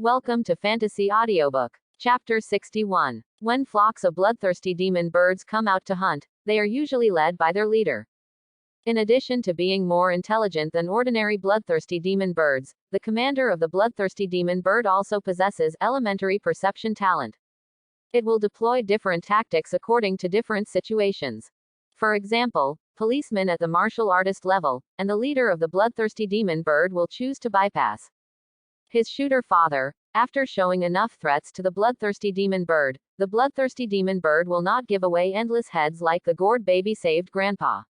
Welcome to Fantasy Audiobook. Chapter 61. When flocks of bloodthirsty demon birds come out to hunt, they are usually led by their leader. In addition to being more intelligent than ordinary bloodthirsty demon birds, the commander of the bloodthirsty demon bird also possesses elementary perception talent. It will deploy different tactics according to different situations. For example, policemen at the martial artist level, and the leader of the bloodthirsty demon bird will choose to bypass his shooter father. After showing enough threats to the bloodthirsty demon bird, the bloodthirsty demon bird will not give away endless heads like the gored baby saved grandpa.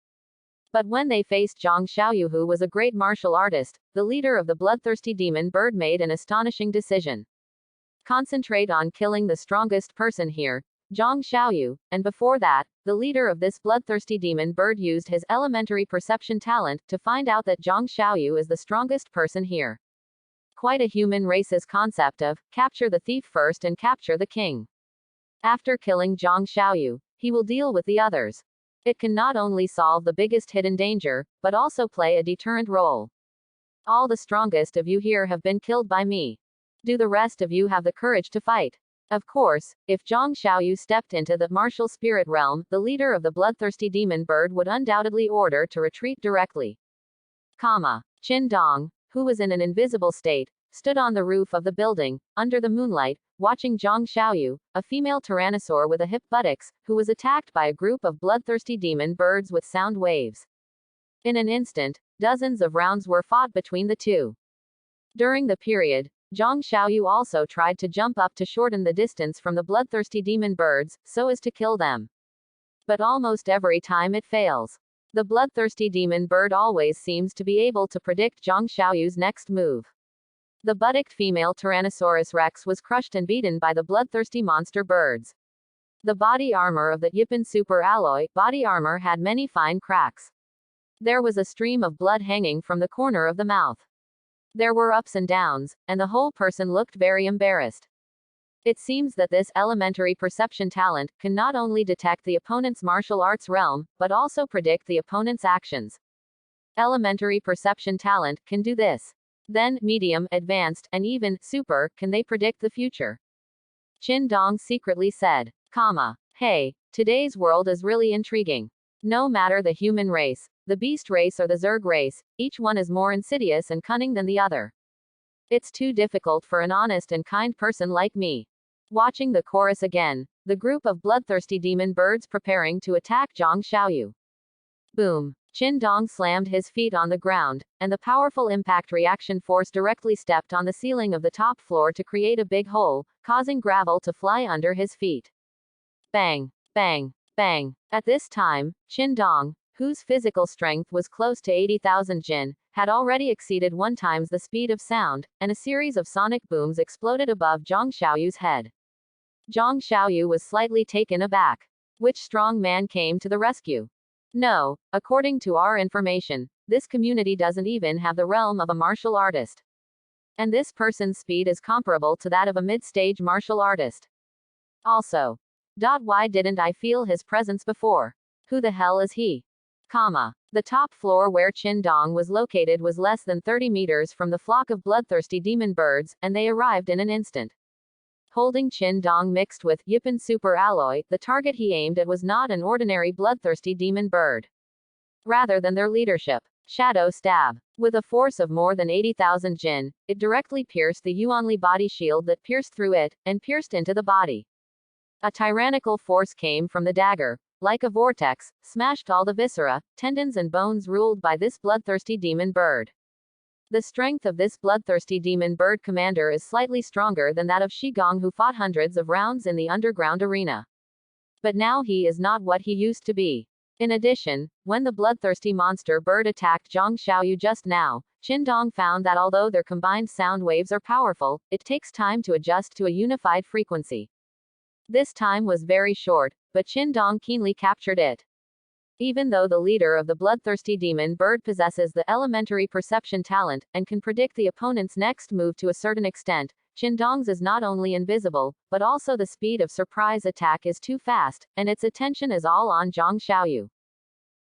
But when they faced Zhang Xiaoyu, who was a great martial artist, the leader of the bloodthirsty demon bird made an astonishing decision. Concentrate on killing the strongest person here, Zhang Xiaoyu, and before that, the leader of this bloodthirsty demon bird used his elementary perception talent to find out that Zhang Xiaoyu is the strongest person here. Quite a human race's concept of, capture the thief first and capture the king. After killing Zhang Xiaoyu, he will deal with the others. It can not only solve the biggest hidden danger, but also play a deterrent role. All the strongest of you here have been killed by me. Do the rest of you have the courage to fight? Of course, if Zhang Xiaoyu stepped into the martial spirit realm, the leader of the bloodthirsty demon bird would undoubtedly order to retreat directly. Qin Dong, who was in an invisible state, stood on the roof of the building, under the moonlight, watching Zhang Xiaoyu, a female tyrannosaur with a hip buttocks, who was attacked by a group of bloodthirsty demon birds with sound waves. In an instant, dozens of rounds were fought between the two. During the period, Zhang Xiaoyu also tried to jump up to shorten the distance from the bloodthirsty demon birds, so as to kill them. But almost every time it fails. The bloodthirsty demon bird always seems to be able to predict Zhang Xiaoyu's next move. The buttocked female Tyrannosaurus Rex was crushed and beaten by the bloodthirsty monster birds. The body armor of the Yipan Super Alloy body armor had many fine cracks. There was a stream of blood hanging from the corner of the mouth. There were ups and downs, and the whole person looked very embarrassed. It seems that this elementary perception talent can not only detect the opponent's martial arts realm, but also predict the opponent's actions. Elementary perception talent can do this. Then, medium, advanced, and even super, can they predict the future. Qin Dong secretly said, Hey, today's world is really intriguing. No matter the human race, the beast race or the Zerg race, each one is more insidious and cunning than the other. It's too difficult for an honest and kind person like me. Watching the chorus again, the group of bloodthirsty demon birds preparing to attack Zhang Xiaoyu. Boom. Qin Dong slammed his feet on the ground, and the powerful impact reaction force directly stepped on the ceiling of the top floor to create a big hole, causing gravel to fly under his feet. Bang, bang, bang. At this time, Qin Dong, whose physical strength was close to 80,000 jin, had already exceeded 1 times the speed of sound, and a series of sonic booms exploded above Zhang Xiaoyu's head. Zhang Xiaoyu was slightly taken aback. Which strong man came to the rescue? No, according to our information, this community doesn't even have the realm of a martial artist. And this person's speed is comparable to that of a mid-stage martial artist. Also, why didn't I feel his presence before? Who the hell is he? The top floor where Qin Dong was located was less than 30 meters from the flock of bloodthirsty demon birds, and they arrived in an instant. Holding Qin Dong mixed with Yipan Super Alloy, the target he aimed at was not an ordinary bloodthirsty demon bird. Rather than their leadership, Shadow Stab. With a force of more than 80,000 jin, it directly pierced the Yuanli body shield that pierced through it, and pierced into the body. A tyrannical force came from the dagger, like a vortex, smashed all the viscera, tendons and bones ruled by this bloodthirsty demon bird. The strength of this bloodthirsty demon bird commander is slightly stronger than that of Shigong, who fought hundreds of rounds in the underground arena. But now he is not what he used to be. In addition, when the bloodthirsty monster bird attacked Zhang Xiaoyu just now, Qin Dong found that although their combined sound waves are powerful, it takes time to adjust to a unified frequency. This time was very short, but Qin Dong keenly captured it. Even though the leader of the bloodthirsty demon bird possesses the elementary perception talent, and can predict the opponent's next move to a certain extent, Qin Dong's is not only invisible, but also the speed of surprise attack is too fast, and its attention is all on Zhang Xiaoyu.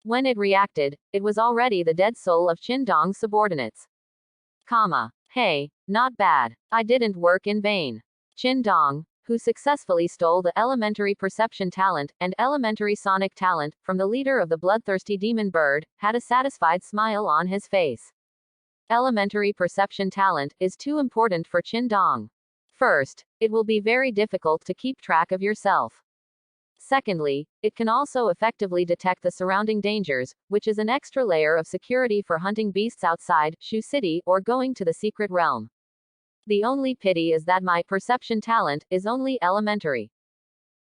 When it reacted, it was already the dead soul of Qin Dong's subordinates. Hey, not bad. I didn't work in vain. Qin Dong, who successfully stole the elementary perception talent and elementary sonic talent from the leader of the bloodthirsty demon bird, had a satisfied smile on his face. Elementary perception talent is too important for Qin Dong. First, it will be very difficult to keep track of yourself. Secondly, it can also effectively detect the surrounding dangers, which is an extra layer of security for hunting beasts outside Shu City or going to the secret realm. The only pity is that my perception talent is only elementary.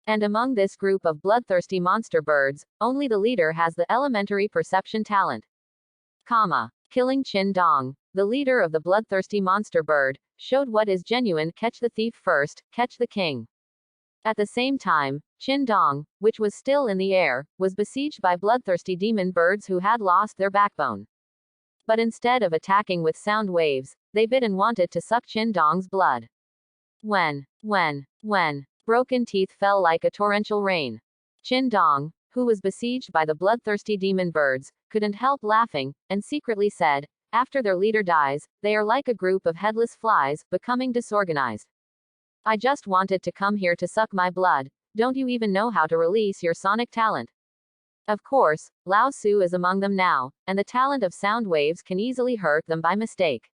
And among this group of bloodthirsty monster birds, only the leader has the elementary perception talent. Killing Qin Dong, the leader of the bloodthirsty monster bird, showed what is genuine catch the thief first, catch the king. At the same time, Qin Dong, which was still in the air, was besieged by bloodthirsty demon birds who had lost their backbone. But instead of attacking with sound waves, they bit and wanted to suck Qin Dong's blood. When broken teeth fell like a torrential rain. Qin Dong, who was besieged by the bloodthirsty demon birds, couldn't help laughing, and secretly said, after their leader dies, they are like a group of headless flies, becoming disorganized. I just wanted to come here to suck my blood. Don't you even know how to release your sonic talent? Of course, Lao Su is among them now, and the talent of sound waves can easily hurt them by mistake.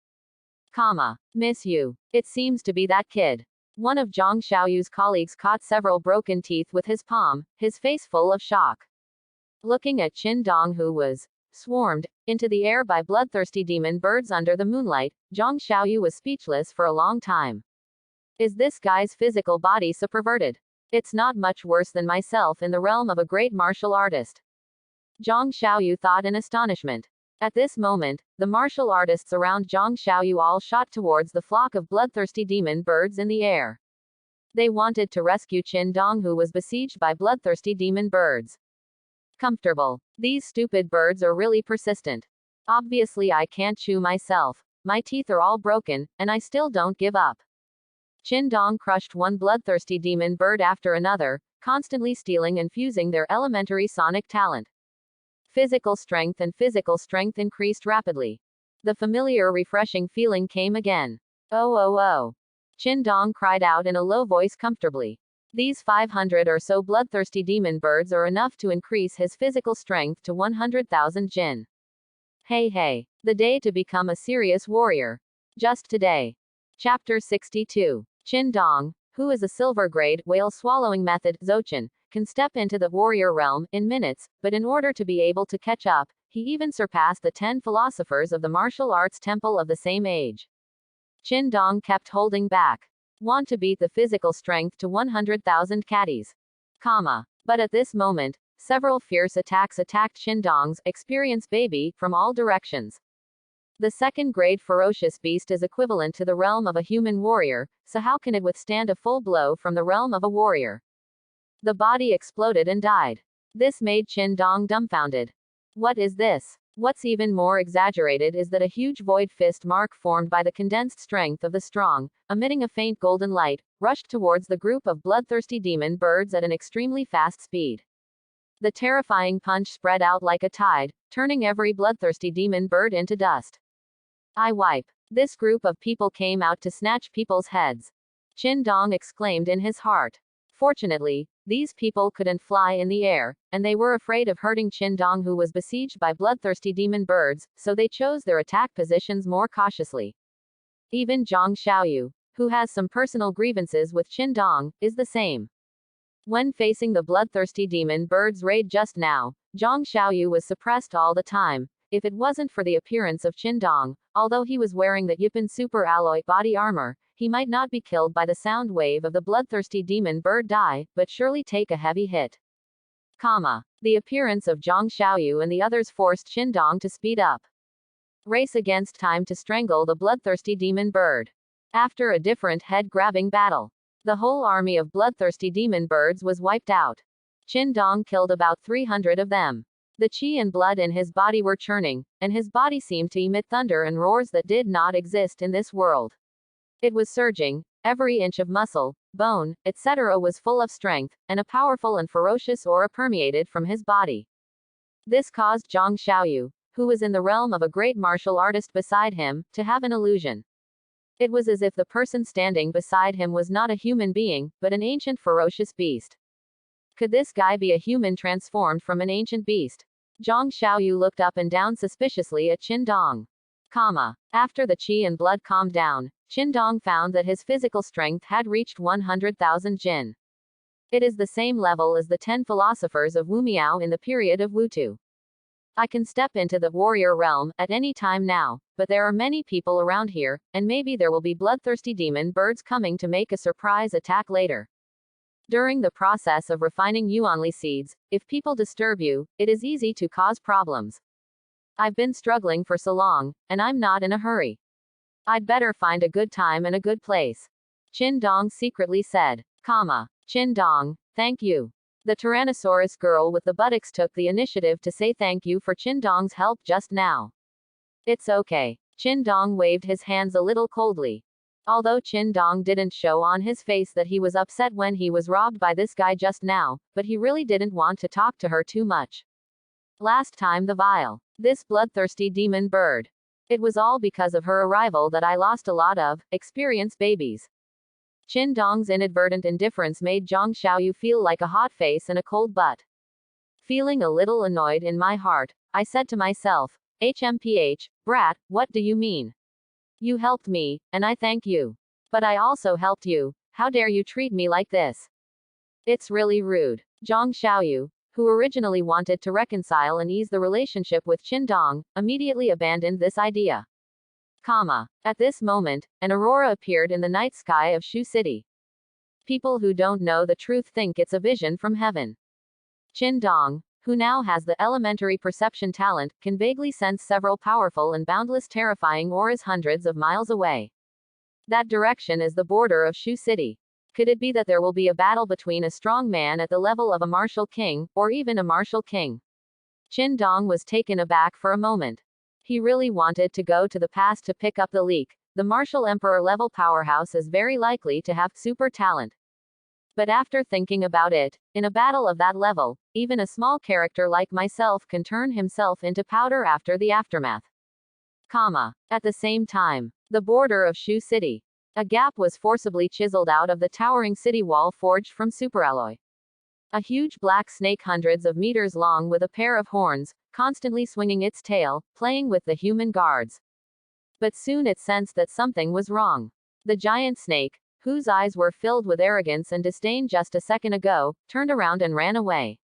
Miss you. It seems to be that kid. One of Zhang Xiaoyu's colleagues caught several broken teeth with his palm, his face full of shock. Looking at Qin Dong, who was swarmed into the air by bloodthirsty demon birds under the moonlight, Zhang Xiaoyu was speechless for a long time. Is this guy's physical body so perverted? It's not much worse than myself in the realm of a great martial artist. Zhang Xiaoyu thought in astonishment. At this moment, the martial artists around Zhang Xiaoyu all shot towards the flock of bloodthirsty demon birds in the air. They wanted to rescue Qin Dong, who was besieged by bloodthirsty demon birds. Comfortable. These stupid birds are really persistent. Obviously I can't chew myself. My teeth are all broken, and I still don't give up. Qin Dong crushed one bloodthirsty demon bird after another, constantly stealing and fusing their elementary sonic talent. Physical strength increased rapidly. The familiar refreshing feeling came again. Oh. Qin Dong cried out in a low voice comfortably. These 500 or so bloodthirsty demon birds are enough to increase his physical strength to 100,000 jin. Hey, the day to become a serious warrior. Just today. Chapter 62. Qin Dong, who is a silver-grade whale-swallowing method Zochin, can step into the warrior realm in minutes, but in order to be able to catch up, he even surpassed the 10 philosophers of the martial arts temple of the same age. Qin Dong kept holding back. Want to beat the physical strength to 100,000 caddies. But at this moment, several fierce attacks attacked Qin Dong's experienced baby from all directions. The second-grade ferocious beast is equivalent to the realm of a human warrior, so how can it withstand a full blow from the realm of a warrior? The body exploded and died. This made Qin Dong dumbfounded. What is this? What's even more exaggerated is that a huge void fist mark formed by the condensed strength of the strong, emitting a faint golden light, rushed towards the group of bloodthirsty demon birds at an extremely fast speed. The terrifying punch spread out like a tide, turning every bloodthirsty demon bird into dust. I wipe. This group of people came out to snatch people's heads. Qin Dong exclaimed in his heart. Fortunately, these people couldn't fly in the air, and they were afraid of hurting Qin Dong, who was besieged by bloodthirsty demon birds, so they chose their attack positions more cautiously. Even Zhang Xiaoyu, who has some personal grievances with Qin Dong, is the same. When facing the bloodthirsty demon bird's raid just now, Zhang Xiaoyu was suppressed all the time. If it wasn't for the appearance of Qin Dong, although he was wearing the Yipan super alloy body armor, he might not be killed by the sound wave of the bloodthirsty demon bird die, but surely take a heavy hit. The appearance of Zhang Xiaoyu and the others forced Qin Dong to speed up. Race against time to strangle the bloodthirsty demon bird. After a different head-grabbing battle, the whole army of bloodthirsty demon birds was wiped out. Qin Dong killed about 300 of them. The qi and blood in his body were churning, and his body seemed to emit thunder and roars that did not exist in this world. It was surging, every inch of muscle, bone, etc. was full of strength, and a powerful and ferocious aura permeated from his body. This caused Zhang Xiaoyu, who was in the realm of a great martial artist beside him, to have an illusion. It was as if the person standing beside him was not a human being, but an ancient ferocious beast. Could this guy be a human transformed from an ancient beast? Zhang Xiaoyu looked up and down suspiciously at Qin Dong. After the qi and blood calmed down, Qin Dong found that his physical strength had reached 100,000 jin. It is the same level as the 10 philosophers of Wu Miao in the period of Wu Tu. I can step into the warrior realm at any time now, but there are many people around here, and maybe there will be bloodthirsty demon birds coming to make a surprise attack later. During the process of refining yuanli seeds, if people disturb you, it is easy to cause problems. I've been struggling for so long, and I'm not in a hurry. I'd better find a good time and a good place. Qin Dong secretly said. Qin Dong, thank you. The Tyrannosaurus girl with the buttocks took the initiative to say thank you for Qin Dong's help just now. It's okay. Qin Dong waved his hands a little coldly. Although Qin Dong didn't show on his face that he was upset when he was robbed by this guy just now, but he really didn't want to talk to her too much. Last time this bloodthirsty demon bird. It was all because of her arrival that I lost a lot of experienced babies. Qin Dong's inadvertent indifference made Zhang Xiaoyu feel like a hot face and a cold butt. Feeling a little annoyed in my heart, I said to myself, HMPH, brat, what do you mean? You helped me, and I thank you. But I also helped you. How dare you treat me like this? It's really rude. Zhang Xiaoyu, who originally wanted to reconcile and ease the relationship with Qin Dong, immediately abandoned this idea. At this moment, an aurora appeared in the night sky of Shu City. People who don't know the truth think it's a vision from heaven. Qin Dong, who now has the elementary perception talent, can vaguely sense several powerful and boundless terrifying auras hundreds of miles away. That direction is the border of Shu City. Could it be that there will be a battle between a strong man at the level of a martial king, or even a martial king? Qin Dong was taken aback for a moment. He really wanted to go to the past to pick up the leak. The martial emperor level powerhouse is very likely to have super talent. But after thinking about it, in a battle of that level, even a small character like myself can turn himself into powder after the aftermath. At the same time, the border of Shu City. A gap was forcibly chiseled out of the towering city wall forged from superalloy. A huge black snake hundreds of meters long with a pair of horns, constantly swinging its tail, playing with the human guards. But soon it sensed that something was wrong. The giant snake, whose eyes were filled with arrogance and disdain just a second ago, turned around and ran away.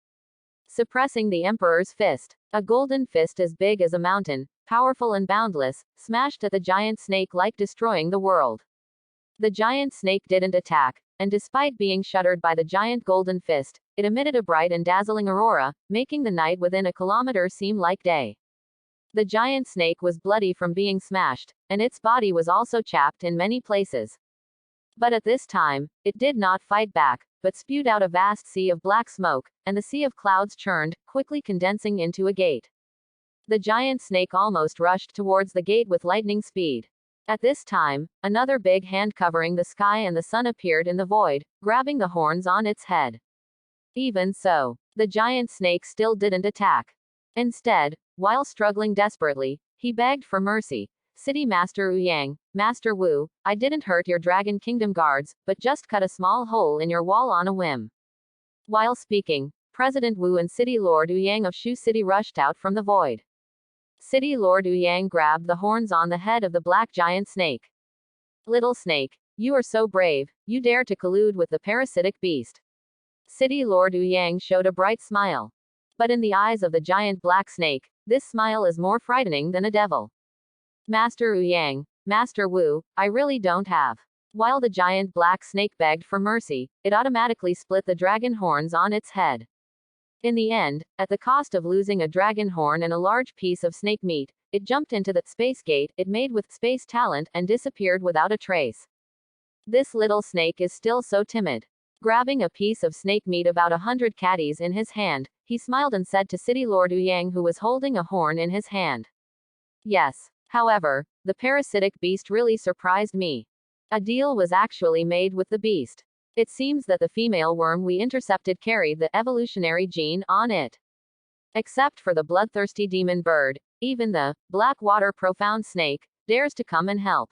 Suppressing the emperor's fist. A golden fist as big as a mountain, powerful and boundless, smashed at the giant snake like destroying the world. The giant snake didn't attack, and despite being shuttered by the giant golden fist, it emitted a bright and dazzling aurora, making the night within a kilometer seem like day. The giant snake was bloody from being smashed, and its body was also chapped in many places. But at this time, it did not fight back, but spewed out a vast sea of black smoke, and the sea of clouds churned, quickly condensing into a gate. The giant snake almost rushed towards the gate with lightning speed. At this time, another big hand covering the sky and the sun appeared in the void, grabbing the horns on its head. Even so, the giant snake still didn't attack. Instead, while struggling desperately, he begged for mercy. City Master Yang, Master Wu, I didn't hurt your Dragon Kingdom guards, but just cut a small hole in your wall on a whim. While speaking, President Wu and City Lord Yang of Shu City rushed out from the void. City Lord Yang grabbed the horns on the head of the black giant snake. Little snake, you are so brave, you dare to collude with the parasitic beast. City Lord Yang showed a bright smile. But in the eyes of the giant black snake, this smile is more frightening than a devil. Master Yang, Master Wu, I really don't have. While the giant black snake begged for mercy, it automatically split the dragon horns on its head. In the end, at the cost of losing a dragon horn and a large piece of snake meat, it jumped into the space gate it made with space talent and disappeared without a trace. This little snake is still so timid. Grabbing a piece of snake meat about 100 catties in his hand, he smiled and said to City Lord Yang, who was holding a horn in his hand. Yes. However, the parasitic beast really surprised me. A deal was actually made with the beast. It seems that the female worm we intercepted carried the evolutionary gene on it. Except for the bloodthirsty demon bird, even the black water profound snake dares to come and help.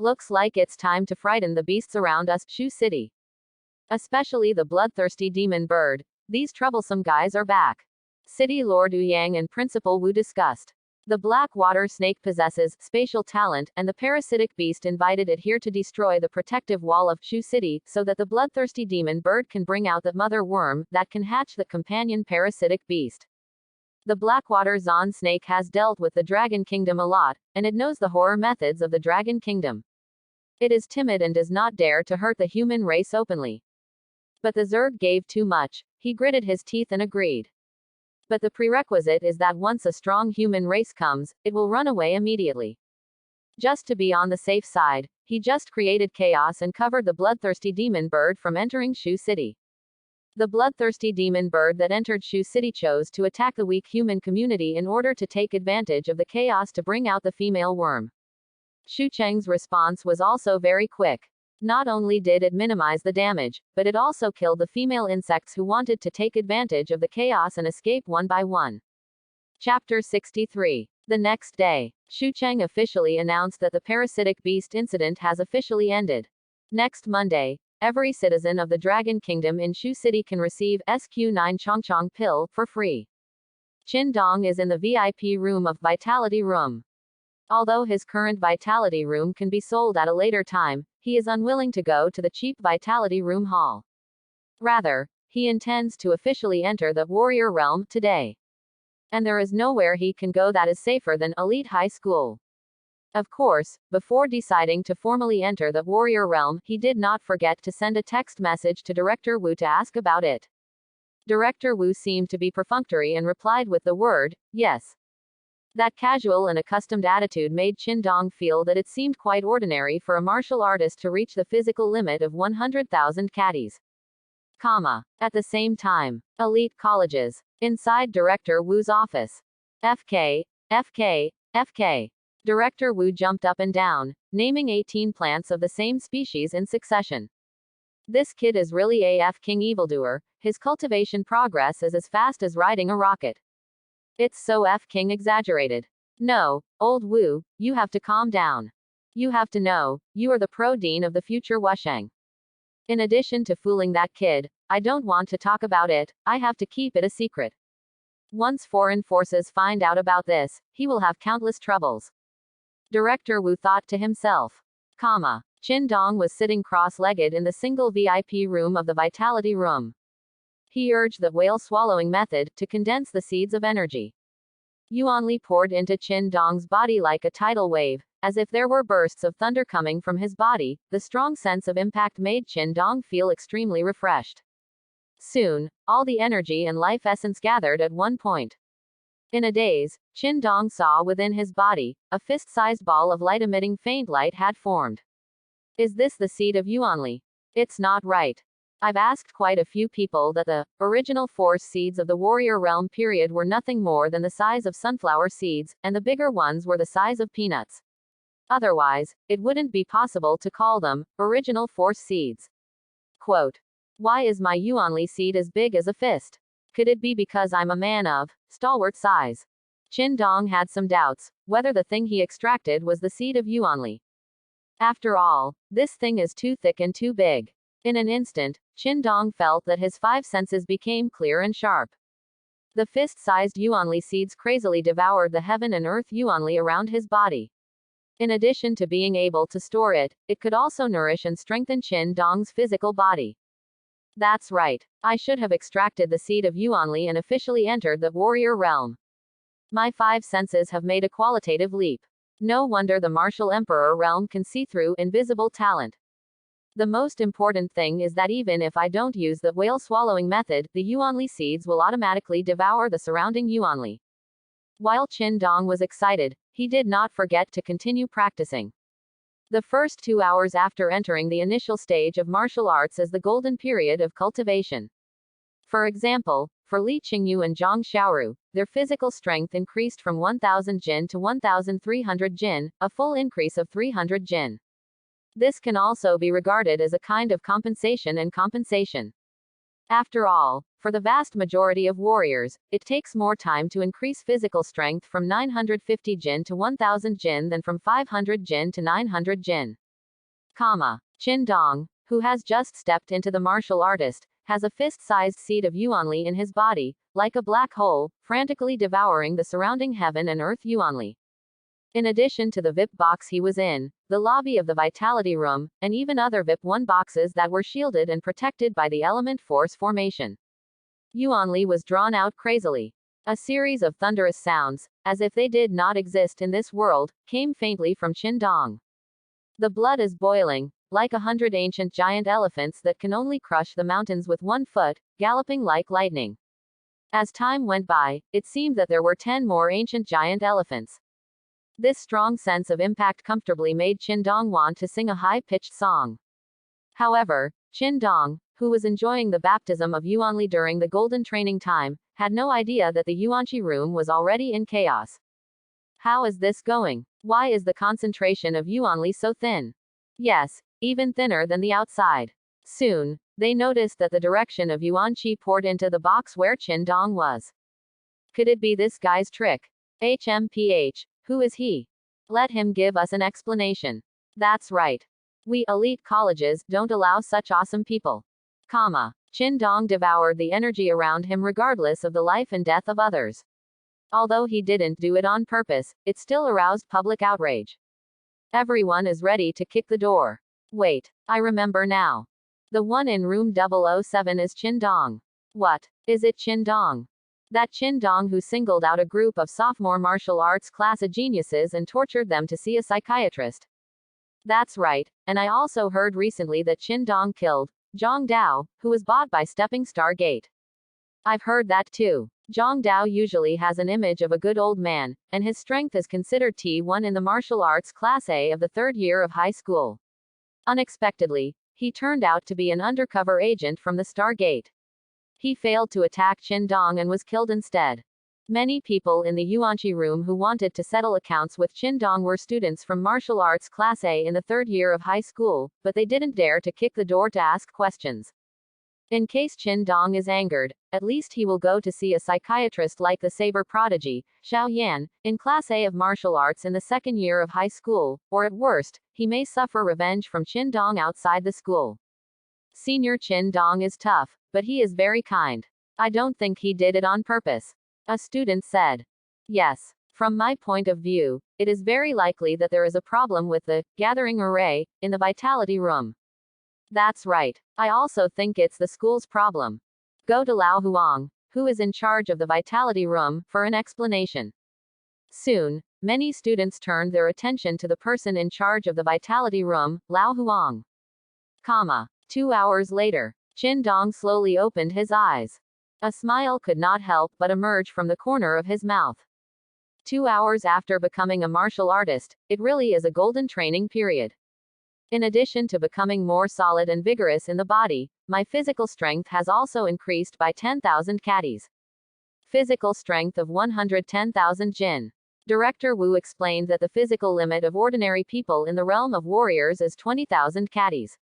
Looks like it's time to frighten the beasts around us, Shu City. Especially the bloodthirsty demon bird. These troublesome guys are back. City Lord Yang and Principal Wu discussed. The black water snake possesses spatial talent, and the parasitic beast invited it here to destroy the protective wall of Shu City, so that the bloodthirsty demon bird can bring out the mother worm that can hatch the companion parasitic beast. The Blackwater Zon snake has dealt with the Dragon Kingdom a lot, and it knows the horror methods of the Dragon Kingdom. It is timid and does not dare to hurt the human race openly. But the Zerg gave too much. He gritted his teeth and agreed. But the prerequisite is that once a strong human race comes, it will run away immediately. Just to be on the safe side, he just created chaos and covered the bloodthirsty demon bird from entering Shu City. The bloodthirsty demon bird that entered Shu City chose to attack the weak human community in order to take advantage of the chaos to bring out the female worm. Shu Cheng's response was also very quick. Not only did it minimize the damage, but it also killed the female insects who wanted to take advantage of the chaos and escape one by one. Chapter 63. The next day, Shu Cheng officially announced that the parasitic beast incident has officially ended. Next Monday, every citizen of the Dragon Kingdom in Shu City can receive SQ9 Chongchong pill for free. Qin Dong is in the VIP room of Vitality Room. Although his current Vitality Room can be sold at a later time, he is unwilling to go to the cheap Vitality Room hall. Rather, he intends to officially enter the warrior realm today. And there is nowhere he can go that is safer than Elite High School. Of course, before deciding to formally enter the warrior realm, he did not forget to send a text message to Director Wu to ask about it. Director Wu seemed to be perfunctory and replied with the word, yes. That casual and accustomed attitude made Qin Dong feel that it seemed quite ordinary for a martial artist to reach the physical limit of 100,000 catties. At the same time, elite colleges. Inside Director Wu's office. FK, FK, FK. Director Wu jumped up and down, naming 18 plants of the same species in succession. This kid is really a F-King evildoer. His cultivation progress is as fast as riding a rocket. It's so F-King exaggerated. No, old Wu, you have to calm down. You have to know, you are the pro-dean of the future Wusheng. In addition to fooling that kid, I don't want to talk about it, I have to keep it a secret. Once foreign forces find out about this, he will have countless troubles. Director Wu thought to himself. Qin Dong was sitting cross-legged in the single VIP room of the Vitality Room. He urged the whale-swallowing method to condense the seeds of energy. Yuanli poured into Qin Dong's body like a tidal wave, as if there were bursts of thunder coming from his body. The strong sense of impact made Qin Dong feel extremely refreshed. Soon, all the energy and life essence gathered at one point. In a daze, Qin Dong saw within his body, a fist-sized ball of light-emitting faint light had formed. Is this the seed of Yuanli? It's not right. I've asked quite a few people that the original force seeds of the warrior realm period were nothing more than the size of sunflower seeds, and the bigger ones were the size of peanuts. Otherwise, it wouldn't be possible to call them original force seeds. Quote. Why is my Yuanli seed as big as a fist? Could it be because I'm a man of stalwart size? Qin Dong had some doubts whether the thing he extracted was the seed of Yuanli. After all, this thing is too thick and too big. In an instant, Qin Dong felt that his five senses became clear and sharp. The fist-sized Yuanli seeds crazily devoured the heaven and earth Yuanli around his body. In addition to being able to store it, it could also nourish and strengthen Qin Dong's physical body. That's right. I should have extracted the seed of Yuanli and officially entered the warrior realm. My five senses have made a qualitative leap. No wonder the martial emperor realm can see through invisible talent. The most important thing is that even if I don't use the whale swallowing method, the Yuanli seeds will automatically devour the surrounding Yuanli. While Qin Dong was excited, he did not forget to continue practicing. The first 2 hours after entering the initial stage of martial arts is the golden period of cultivation. For example, for Li Qingyu and Zhang Xiaoru, their physical strength increased from 1,000 jin to 1,300 jin, a full increase of 300 jin. This can also be regarded as a kind of compensation and compensation. After all, for the vast majority of warriors, it takes more time to increase physical strength from 950 jin to 1000 jin than from 500 jin to 900 jin. Qin Dong, who has just stepped into the martial artist, has a fist-sized seed of Yuanli in his body, like a black hole, frantically devouring the surrounding heaven and earth Yuanli. In addition to the VIP box he was in, the lobby of the Vitality Room, and even other VIP 1 boxes that were shielded and protected by the element force formation. Yuanli was drawn out crazily. A series of thunderous sounds, as if they did not exist in this world, came faintly from Qin Dong. The blood is boiling, like 100 ancient giant elephants that can only crush the mountains with 1 foot, galloping like lightning. As time went by, it seemed that there were 10 more ancient giant elephants. This strong sense of impact comfortably made Qin Dong want to sing a high-pitched song. However, Qin Dong, who was enjoying the baptism of Yuanli during the golden training time, had no idea that the Yuanqi room was already in chaos. How is this going? Why is the concentration of Yuanli so thin? Yes, even thinner than the outside. Soon, they noticed that the direction of Yuanqi poured into the box where Qin Dong was. Could it be this guy's trick? HMPH. Who is he? Let him give us an explanation. That's right. We elite colleges don't allow such awesome people. Qin Dong devoured the energy around him regardless of the life and death of others. Although he didn't do it on purpose, it still aroused public outrage. Everyone is ready to kick the door. Wait, I remember now. The one in room 007 is Qin Dong. What? Is it Qin Dong? That Qin Dong who singled out a group of sophomore martial arts class geniuses and tortured them to see a psychiatrist. That's right, and I also heard recently that Qin Dong killed Zhang Dao, who was bought by Stepping Star Gate. I've heard that too. Zhang Dao usually has an image of a good old man, and his strength is considered T1 in the martial arts class A of the 3rd year of high school. Unexpectedly, he turned out to be an undercover agent from the Stargate. He failed to attack Qin Dong and was killed instead. Many people in the Yuanqi room who wanted to settle accounts with Qin Dong were students from martial arts class A in the 3rd year of high school, but they didn't dare to kick the door to ask questions. In case Qin Dong is angered, at least he will go to see a psychiatrist like the saber prodigy, Xiao Yan, in class A of martial arts in the 2nd year of high school, or at worst, he may suffer revenge from Qin Dong outside the school. Senior Qin Dong is tough, but he is very kind. I don't think he did it on purpose. A student said. Yes. From my point of view, it is very likely that there is a problem with the gathering array in the Vitality Room. That's right. I also think it's the school's problem. Go to Lao Huang, who is in charge of the Vitality Room, for an explanation. Soon, many students turned their attention to the person in charge of the Vitality Room, Lao Huang. 2 hours later, Qin Dong slowly opened his eyes. A smile could not help but emerge from the corner of his mouth. 2 hours after becoming a martial artist, it really is a golden training period. In addition to becoming more solid and vigorous in the body, my physical strength has also increased by 10,000 caddies. Physical strength of 110,000 jin. Director Wu explained that the physical limit of ordinary people in the realm of warriors is 20,000 caddies.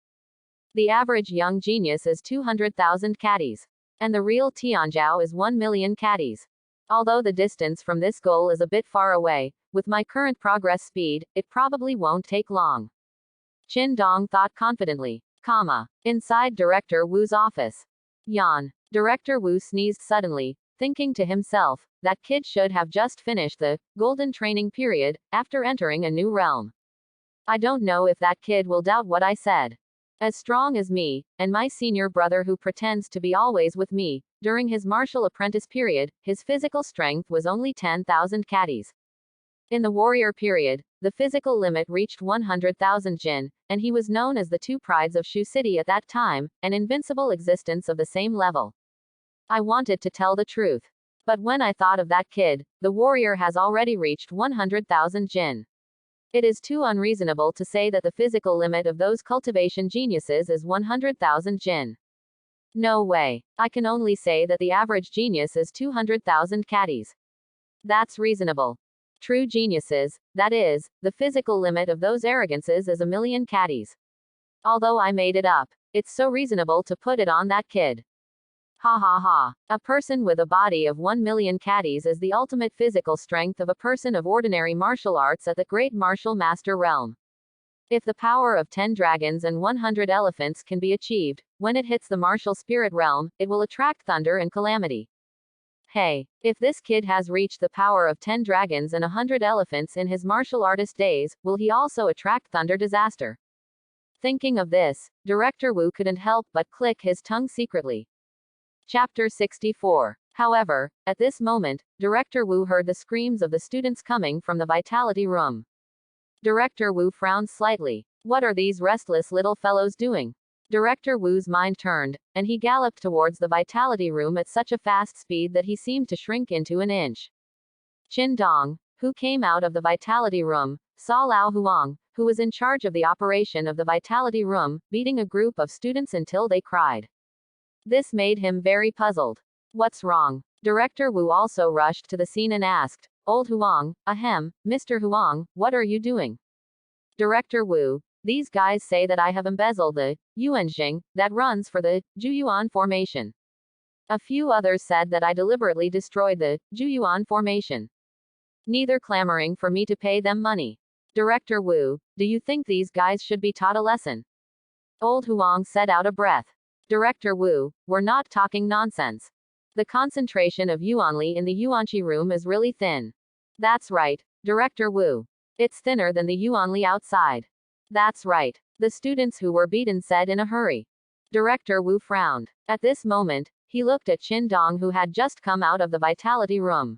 The average young genius is 200,000 caddies. And the real Tianzhao is 1 million caddies. Although the distance from this goal is a bit far away, with my current progress speed, it probably won't take long. Qin Dong thought confidently. Inside Director Wu's office. Yawn. Director Wu sneezed suddenly, thinking to himself, that kid should have just finished the golden training period after entering a new realm. I don't know if that kid will doubt what I said. As strong as me, and my senior brother who pretends to be always with me, during his martial apprentice period, his physical strength was only 10,000 caddies. In the warrior period, the physical limit reached 100,000 jin, and he was known as the two prides of Shu City at that time, an invincible existence of the same level. I wanted to tell the truth. But when I thought of that kid, the warrior has already reached 100,000 jin. It is too unreasonable to say that the physical limit of those cultivation geniuses is 100,000 jin. No way. I can only say that the average genius is 200,000 caddies. That's reasonable. True geniuses, that is, the physical limit of those arrogances is 1 million caddies. Although I made it up, it's so reasonable to put it on that kid. Ha ha ha. A person with a body of 1 million caddies is the ultimate physical strength of a person of ordinary martial arts at the great martial master realm. If the power of 10 dragons and 100 elephants can be achieved, when it hits the martial spirit realm, it will attract thunder and calamity. Hey, if this kid has reached the power of 10 dragons and 100 elephants in his martial artist days, will he also attract thunder disaster? Thinking of this, Director Wu couldn't help but click his tongue secretly. Chapter 64. However, at this moment, Director Wu heard the screams of the students coming from the vitality room. Director Wu frowned slightly. What are these restless little fellows doing? Director Wu's mind turned, and he galloped towards the vitality room at such a fast speed that he seemed to shrink into an inch. Qin Dong, who came out of the vitality room, saw Lao Huang, who was in charge of the operation of the vitality room, beating a group of students until they cried. This made him very puzzled. What's wrong? Director Wu also rushed to the scene and asked, Old Huang, ahem, Mr. Huang, what are you doing? Director Wu, these guys say that I have embezzled the Yuanjing that runs for the Juyuan formation. A few others said that I deliberately destroyed the Juyuan formation. Neither clamoring for me to pay them money. Director Wu, do you think these guys should be taught a lesson? Old Huang said out of breath. Director Wu, we're not talking nonsense. The concentration of Yuanli in the Yuanqi room is really thin. That's right, Director Wu. It's thinner than the Yuanli outside. That's right, the students who were beaten said in a hurry. Director Wu frowned. At this moment, he looked at Qin Dong who had just come out of the vitality room.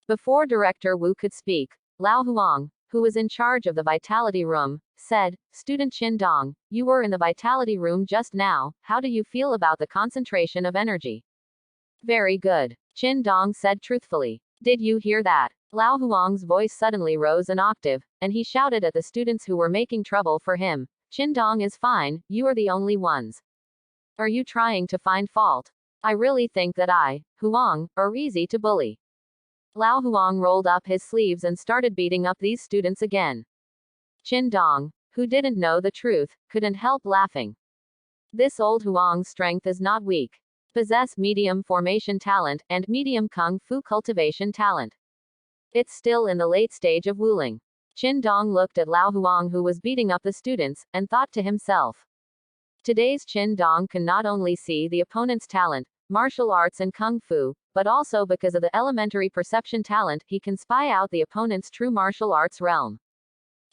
Before Director Wu could speak, Lao Huang, who was in charge of the vitality room, said, Student Qin Dong, you were in the vitality room just now, how do you feel about the concentration of energy? Very good. Qin Dong said truthfully. Did you hear that? Lao Huang's voice suddenly rose an octave, and he shouted at the students who were making trouble for him. Qin Dong is fine, you are the only ones. Are you trying to find fault? I really think that Huang, are easy to bully. Lao Huang rolled up his sleeves and started beating up these students again. Qin Dong, who didn't know the truth, couldn't help laughing. This old Huang's strength is not weak. Possess medium formation talent and medium kung fu cultivation talent. It's still in the late stage of wuling. Qin Dong looked at Lao Huang who was beating up the students, and thought to himself. Today's Qin Dong can not only see the opponent's talent, martial arts and kung fu, but also because of the elementary perception talent, he can spy out the opponent's true martial arts realm.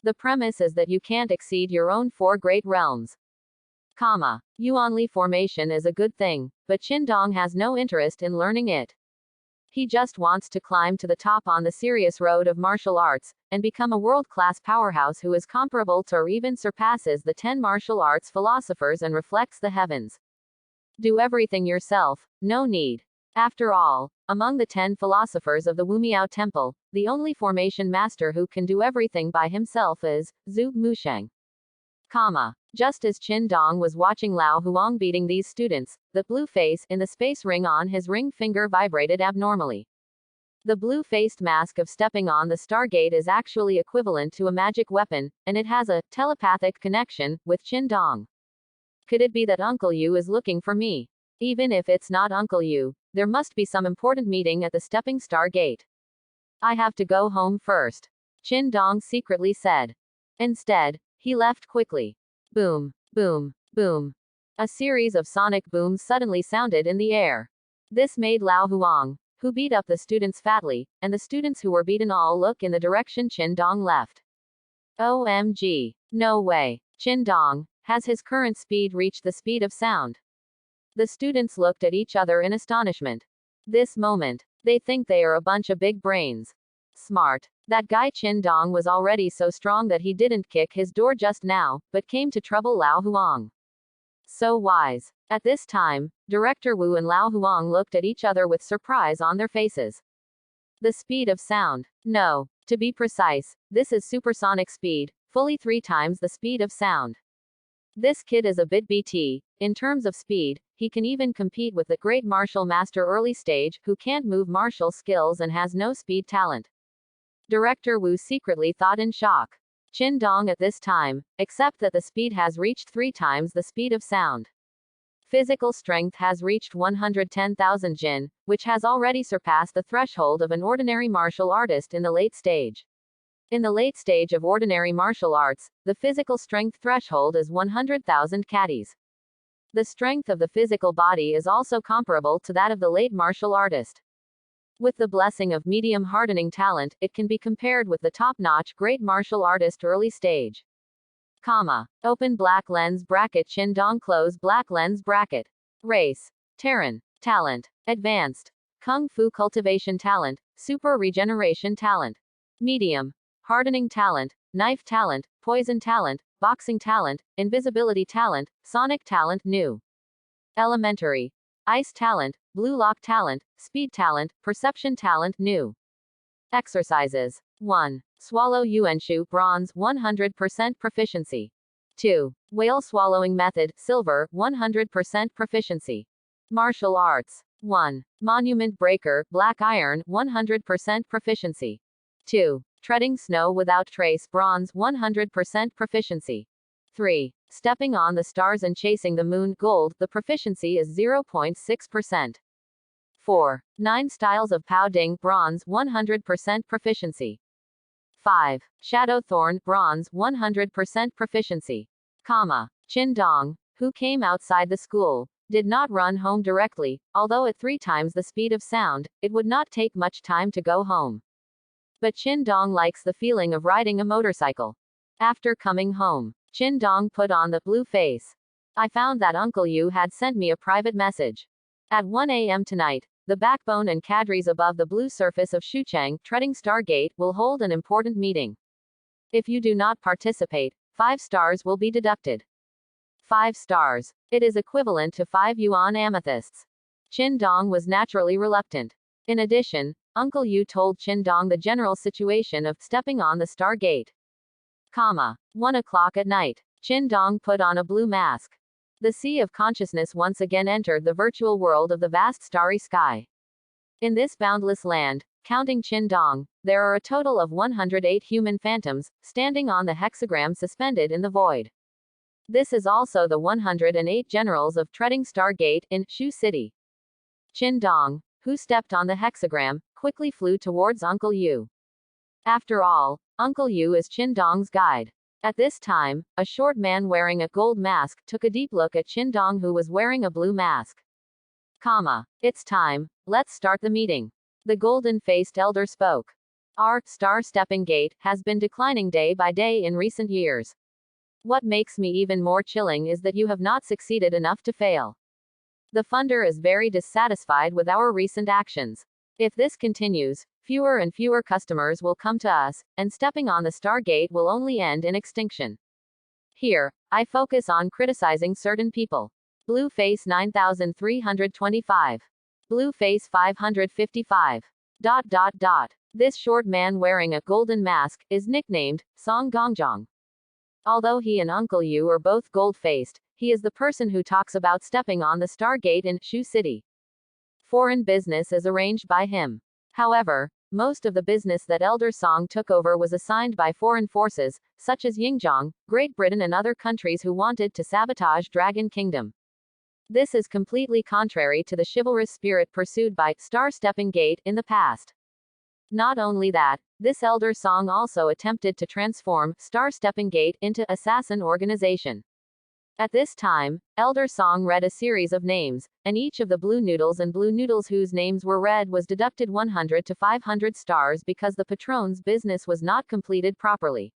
The premise is that you can't exceed your own 4 great realms. Yuanli formation is a good thing, but Qin Dong has no interest in learning it. He just wants to climb to the top on the serious road of martial arts, and become a world-class powerhouse who is comparable to or even surpasses the 10 martial arts philosophers and reflects the heavens. Do everything yourself, no need. After all, among the 10 philosophers of the Wumiao Temple, the only formation master who can do everything by himself is Zhu Musheng. Just as Qin Dong was watching Lao Huang beating these students, the blue face in the space ring on his ring finger vibrated abnormally. The blue-faced mask of stepping on the Stargate is actually equivalent to a magic weapon, and it has a telepathic connection with Qin Dong. Could it be that Uncle Yu is looking for me? Even if it's not Uncle Yu, there must be some important meeting at the stepping Stargate. I have to go home first, Qin Dong secretly said. Instead, he left quickly. Boom, boom, boom. A series of sonic booms suddenly sounded in the air. This made Lao Huang, who beat up the students fatly, and the students who were beaten all look in the direction Qin Dong left. OMG. No way. Qin Dong, has his current speed reached the speed of sound? The students looked at each other in astonishment. This moment, they think they are a bunch of big brains. Smart. That guy Qin Dong was already so strong that he didn't kick his door just now, but came to trouble Lao Huang. So wise. At this time, Director Wu and Lao Huang looked at each other with surprise on their faces. The speed of sound. No. To be precise, this is supersonic speed, fully 3 times the speed of sound. This kid is a bit BT. In terms of speed, he can even compete with the great martial master early stage, who can't move martial skills and has no speed talent. Director Wu secretly thought in shock. Qin Dong at this time, except that the speed has reached 3 times the speed of sound. Physical strength has reached 110,000 jin, which has already surpassed the threshold of an ordinary martial artist in the late stage. In the late stage of ordinary martial arts, the physical strength threshold is 100,000 catties. The strength of the physical body is also comparable to that of the late martial artist. With the blessing of medium hardening talent, it can be compared with the top-notch great martial artist early stage. Comma. Open black lens bracket chin dong close black lens bracket. Race. Terran. Talent. Advanced. Kung Fu cultivation talent. Super regeneration talent. Medium. Hardening talent. Knife talent. Poison talent. Boxing talent. Invisibility talent. Sonic talent new. Elementary. Ice talent. Blue lock talent. Speed talent. Perception talent new. Exercises. 1. Swallow Yuanshu bronze 100% proficiency. 2. Whale swallowing method silver 100% proficiency. Martial arts. 1. Monument breaker black iron 100% proficiency. 2. Treading snow without trace bronze 100% proficiency. 3. Stepping on the stars and chasing the moon gold the proficiency is 0.6%. 4. 9 styles of Pao Ding bronze 100% proficiency. 5. Shadow Thorn bronze 100% proficiency. Comma. Chin Dong, who came outside the school, did not run home directly, although at 3 times the speed of sound, it would not take much time to go home. But Chin Dong likes the feeling of riding a motorcycle. After coming home, Chin Dong put on the blue face. I found that Uncle Yu had sent me a private message. At 1 a.m. tonight, the backbone and cadres above the blue surface of Shucheng, treading Stargate, will hold an important meeting. If you do not participate, 5 stars will be deducted. 5 stars. It is equivalent to 5 yuan amethysts. Chin Dong was naturally reluctant. In addition, Uncle Yu told Chin Dong the general situation of stepping on the Stargate. 1 o'clock at night. Chin Dong put on a blue mask. The sea of consciousness once again entered the virtual world of the vast starry sky. In this boundless land, counting Chin Dong, there are a total of 108 human phantoms, standing on the hexagram suspended in the void. This is also the 108 generals of treading Stargate in Shu City. Chin Dong, who stepped on the hexagram, quickly flew towards Uncle Yu. After all, Uncle Yu is Chin Dong's guide. At this time, a short man wearing a gold mask took a deep look at Chin Dong who was wearing a blue mask. It's time, let's start the meeting. The golden-faced elder spoke. Our star-stepping gate has been declining day by day in recent years. What makes me even more chilling is that you have not succeeded enough to fail. The funder is very dissatisfied with our recent actions. If this continues, fewer and fewer customers will come to us, and stepping on the Stargate will only end in extinction. Here, I focus on criticizing certain people. Blue face 9325. Blue face 555. ... This short man wearing a golden mask is nicknamed Song Gongjong. Although he and Uncle Yu are both gold-faced, he is the person who talks about stepping on the Stargate in Shu City. Foreign business is arranged by him. However, most of the business that Elder Song took over was assigned by foreign forces, such as Yingzhong, Great Britain and other countries who wanted to sabotage Dragon Kingdom. This is completely contrary to the chivalrous spirit pursued by Star-Stepping Gate in the past. Not only that, this Elder Song also attempted to transform Star-Stepping Gate into assassin organization. At this time, Elder Song read a series of names, and each of the blue noodles and blue noodles whose names were read was deducted 100 to 500 stars because the patron's business was not completed properly.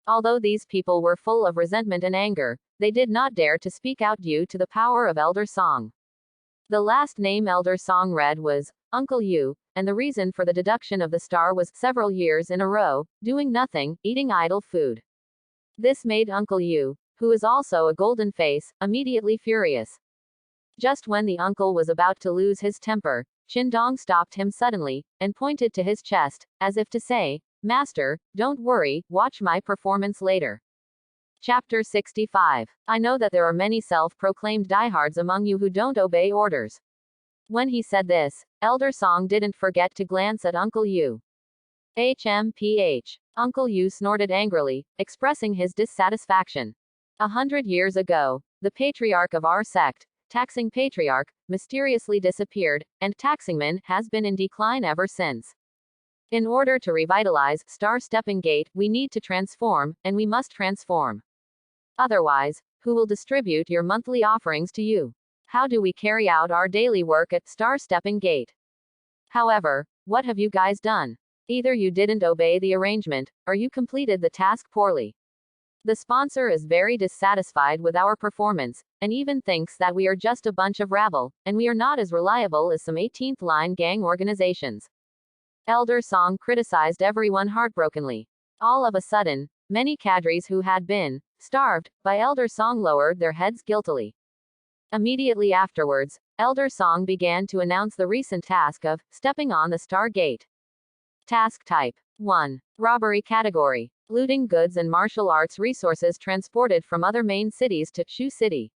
Although these people were full of resentment and anger, they did not dare to speak out due to the power of Elder Song. The last name Elder Song read was Uncle Yu, and the reason for the deduction of the star was several years in a row, doing nothing, eating idle food. This made Uncle Yu, who is also a golden face, immediately furious. Just when the uncle was about to lose his temper, Chin Dong stopped him suddenly, and pointed to his chest, as if to say, Master, don't worry, watch my performance later. Chapter 65. I know that there are many self-proclaimed diehards among you who don't obey orders. When he said this, Elder Song didn't forget to glance at Uncle Yu. HMPH. Uncle Yu snorted angrily, expressing his dissatisfaction. 100 years ago, the patriarch of our sect, Taxing Patriarch, mysteriously disappeared, and Taxingman has been in decline ever since. In order to revitalize Star Stepping Gate, we need to transform, and we must transform. Otherwise, who will distribute your monthly offerings to you? How do we carry out our daily work at Star Stepping Gate? However, what have you guys done? Either you didn't obey the arrangement, or you completed the task poorly. The sponsor is very dissatisfied with our performance, and even thinks that we are just a bunch of rabble, and we are not as reliable as some 18th line gang organizations. Elder Song criticized everyone heartbrokenly. All of a sudden, many cadres who had been starved by Elder Song lowered their heads guiltily. Immediately afterwards, Elder Song began to announce the recent task of stepping on the Star Gate. Task type 1. Robbery category. Looting goods and martial arts resources transported from other main cities to Shu City.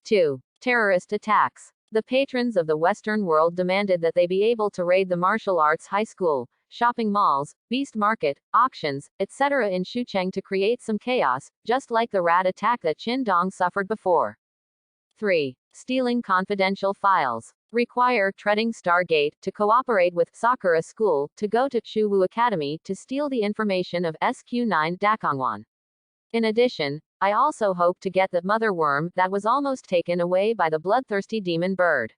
2. Terrorist attacks. The patrons of the Western world demanded that they be able to raid the martial arts high school, shopping malls, beast market, auctions, etc. in Shucheng to create some chaos, just like the rat attack that Qin suffered before. 3. Stealing confidential files. Require treading Stargate to cooperate with Sakura School to go to Chuwu Academy to steal the information of SQ9 Dakongwan. In addition, I also hope to get the mother worm that was almost taken away by the bloodthirsty demon bird.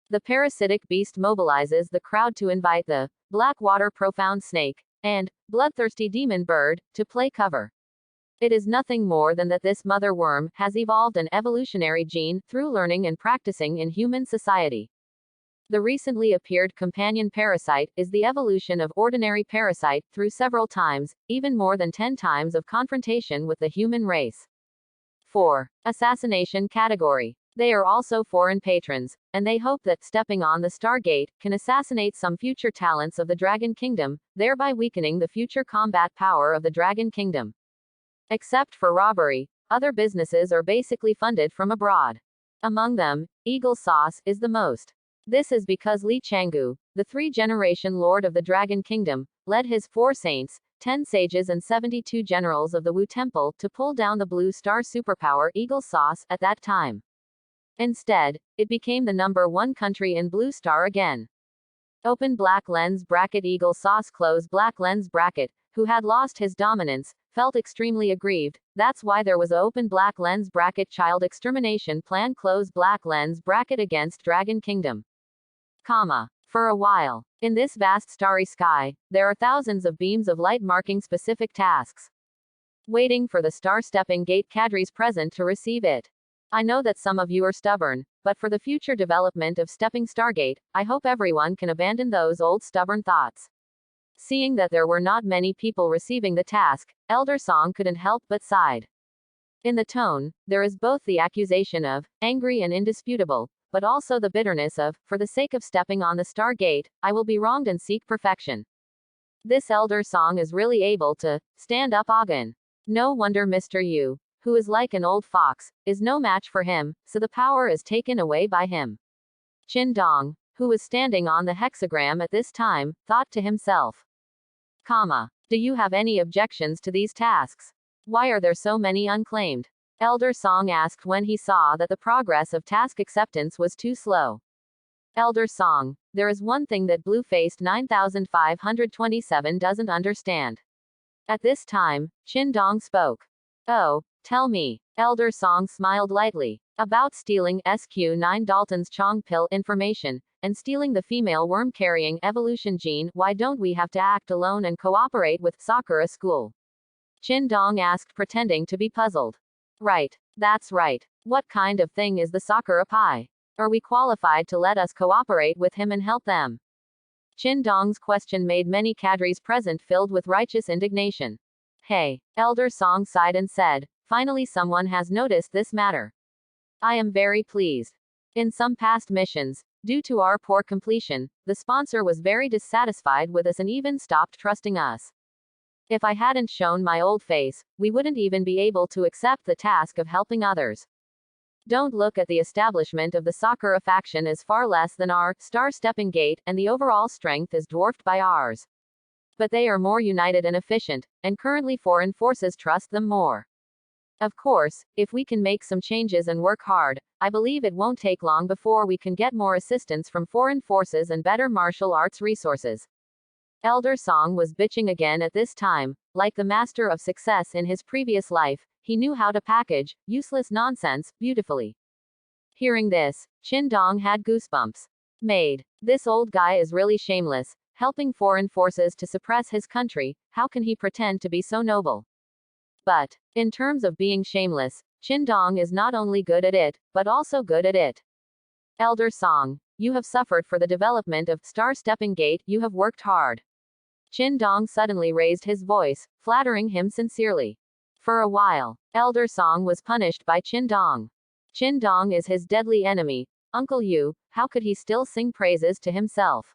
The parasitic beast mobilizes the crowd to invite the Blackwater Profound Snake and bloodthirsty demon bird to play cover. It is nothing more than that this mother worm has evolved an evolutionary gene through learning and practicing in human society. The recently appeared companion parasite is the evolution of ordinary parasite through several times, even more than 10 times of confrontation with the human race. 4. Assassination category. They are also foreign patrons, and they hope that stepping on the Stargate can assassinate some future talents of the Dragon Kingdom, thereby weakening the future combat power of the Dragon Kingdom. Except for robbery, other businesses are basically funded from abroad. Among them, Eagle Sauce is the most. This is because Li Changgu, the 3-generation lord of the Dragon Kingdom, led his 4 saints, 10 sages and 72 generals of the Wu Temple to pull down the Blue Star superpower Eagle Sauce at that time. Instead, it became the #1 country in Blue Star again. Open black lens bracket Eagle Sauce close black lens bracket, who had lost his dominance, felt extremely aggrieved. That's why there was a open black lens bracket child extermination plan close black lens bracket against Dragon Kingdom. For a while, in this vast starry sky, there are thousands of beams of light marking specific tasks, waiting for the Star Stepping Gate cadres present to receive it. I know that some of you are stubborn, but for the future development of Stepping Stargate, I hope everyone can abandon those old stubborn thoughts. Seeing that there were not many people receiving the task, Elder Song couldn't help but sighed. In the tone, there is both the accusation of angry and indisputable, but also the bitterness of, for the sake of stepping on the Stargate, I will be wronged and seek perfection. This Elder Song is really able to stand up again. No wonder Mr. Yu, who is like an old fox, is no match for him, so the power is taken away by him. Qin Dong, who was standing on the hexagram at this time, thought to himself, do you have any objections to these tasks? Why are there so many unclaimed? Elder Song asked when he saw that the progress of task acceptance was too slow. Elder Song, there is one thing that blue-faced 9527 doesn't understand. At this time, Qin Dong spoke. Oh, tell me. Elder Song smiled lightly. About stealing SQ9 Dalton's Chong pill information, and stealing the female worm-carrying evolution gene, why don't we have to act alone and cooperate with Sakura School? Qin Dong asked, pretending to be puzzled. Right. That's right. What kind of thing is the Sakura pie? Are we qualified to let us cooperate with him and help them? Qin Dong's question made many cadres present filled with righteous indignation. Hey, Elder Song sighed and said, finally someone has noticed this matter. I am very pleased. In some past missions, due to our poor completion, the sponsor was very dissatisfied with us and even stopped trusting us. If I hadn't shown my old face, we wouldn't even be able to accept the task of helping others. Don't look at the establishment of the Sakura faction as far less than our Star Stepping Gate, and the overall strength is dwarfed by ours. But they are more united and efficient, and currently foreign forces trust them more. Of course, if we can make some changes and work hard, I believe it won't take long before we can get more assistance from foreign forces and better martial arts resources. Elder Song was bitching again at this time. Like the master of success in his previous life, he knew how to package useless nonsense beautifully. Hearing this, Qin Dong had goosebumps. Maid, this old guy is really shameless, helping foreign forces to suppress his country. How can he pretend to be so noble? But, in terms of being shameless, Qin Dong is not only good at it, but also good at it. Elder Song, you have suffered for the development of Star Stepping Gate, you have worked hard. Qin Dong suddenly raised his voice, flattering him sincerely. For a while, Elder Song was punished by Qin Dong. Qin Dong is his deadly enemy. Uncle Yu, how could he still sing praises to himself?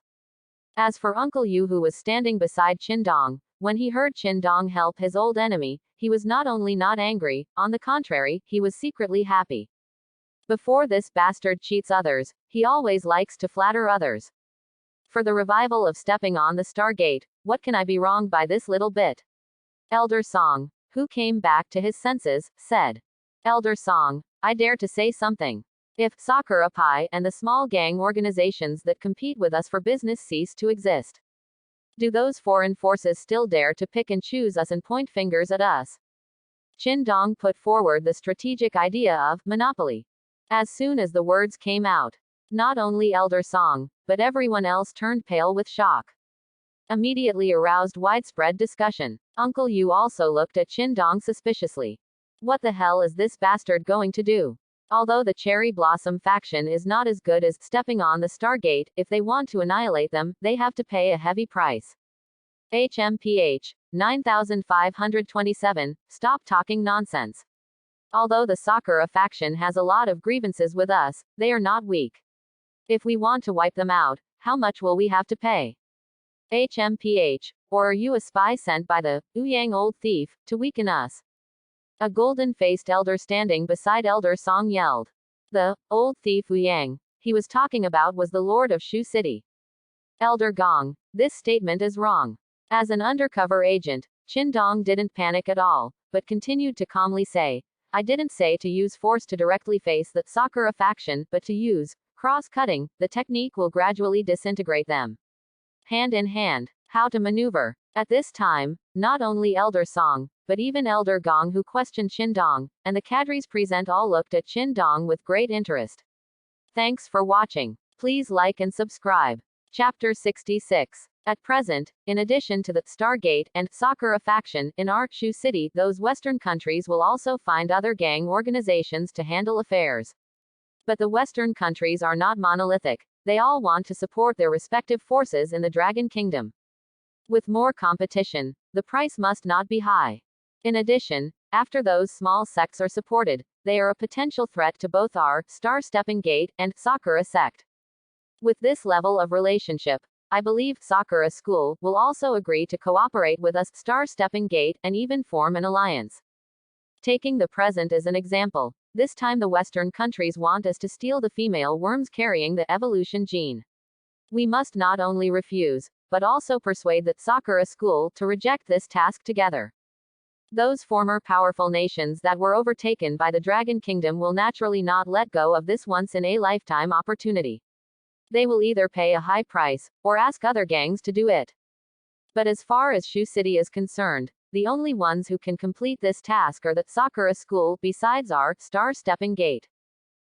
As for Uncle Yu, who was standing beside Qin Dong, when he heard Qin Dong help his old enemy, he was not only not angry, on the contrary, he was secretly happy. Before this bastard cheats others, he always likes to flatter others. For the revival of stepping on the Stargate, what can I be wrong by this little bit? Elder Song, who came back to his senses, said. Elder Song, I dare to say something. If Sakura Pai and the small gang organizations that compete with us for business cease to exist, do those foreign forces still dare to pick and choose us and point fingers at us? Qin Dong put forward the strategic idea of monopoly. As soon as the words came out, not only Elder Song, but everyone else turned pale with shock. Immediately aroused widespread discussion. Uncle Yu also looked at Qin Dong suspiciously. What the hell is this bastard going to do? Although the Cherry Blossom faction is not as good as stepping on the Stargate, if they want to annihilate them, they have to pay a heavy price. HMPH 9527, stop talking nonsense. Although the Sakura faction has a lot of grievances with us, they are not weak. If we want to wipe them out, how much will we have to pay? HMPH, or are you a spy sent by the Ouyang old thief to weaken us? A golden-faced elder standing beside Elder Song yelled. The old thief Ouyang he was talking about was the lord of Shu City. Elder Gong, this statement is wrong. As an undercover agent, Qin Dong didn't panic at all, but continued to calmly say, I didn't say to use force to directly face the Sakura faction, but to use cross-cutting. The technique will gradually disintegrate them. Hand in hand, how to maneuver. At this time, not only Elder Song, but even Elder Gong, who questioned Qin Dong, and the cadres present all looked at Qin Dong with great interest. Thanks for watching. Please like and subscribe. Chapter 66. At present, in addition to the Stargate and Sakura faction in our Shu City, those Western countries will also find other gang organizations to handle affairs. But the Western countries are not monolithic. They all want to support their respective forces in the Dragon Kingdom. With more competition, the price must not be high. In addition, after those small sects are supported, they are a potential threat to both our Star Stepping Gate and Sakura sect. With this level of relationship, I believe Sakura School will also agree to cooperate with us Star Stepping Gate and even form an alliance. Taking the present as an example, this time the Western countries want us to steal the female worms carrying the evolution gene. We must not only refuse, but also persuade that Sakura School to reject this task together. Those former powerful nations that were overtaken by the Dragon Kingdom will naturally not let go of this once-in-a-lifetime opportunity. They will either pay a high price, or ask other gangs to do it. But as far as Shu City is concerned, the only ones who can complete this task are the Sakura School besides our Star Stepping Gate.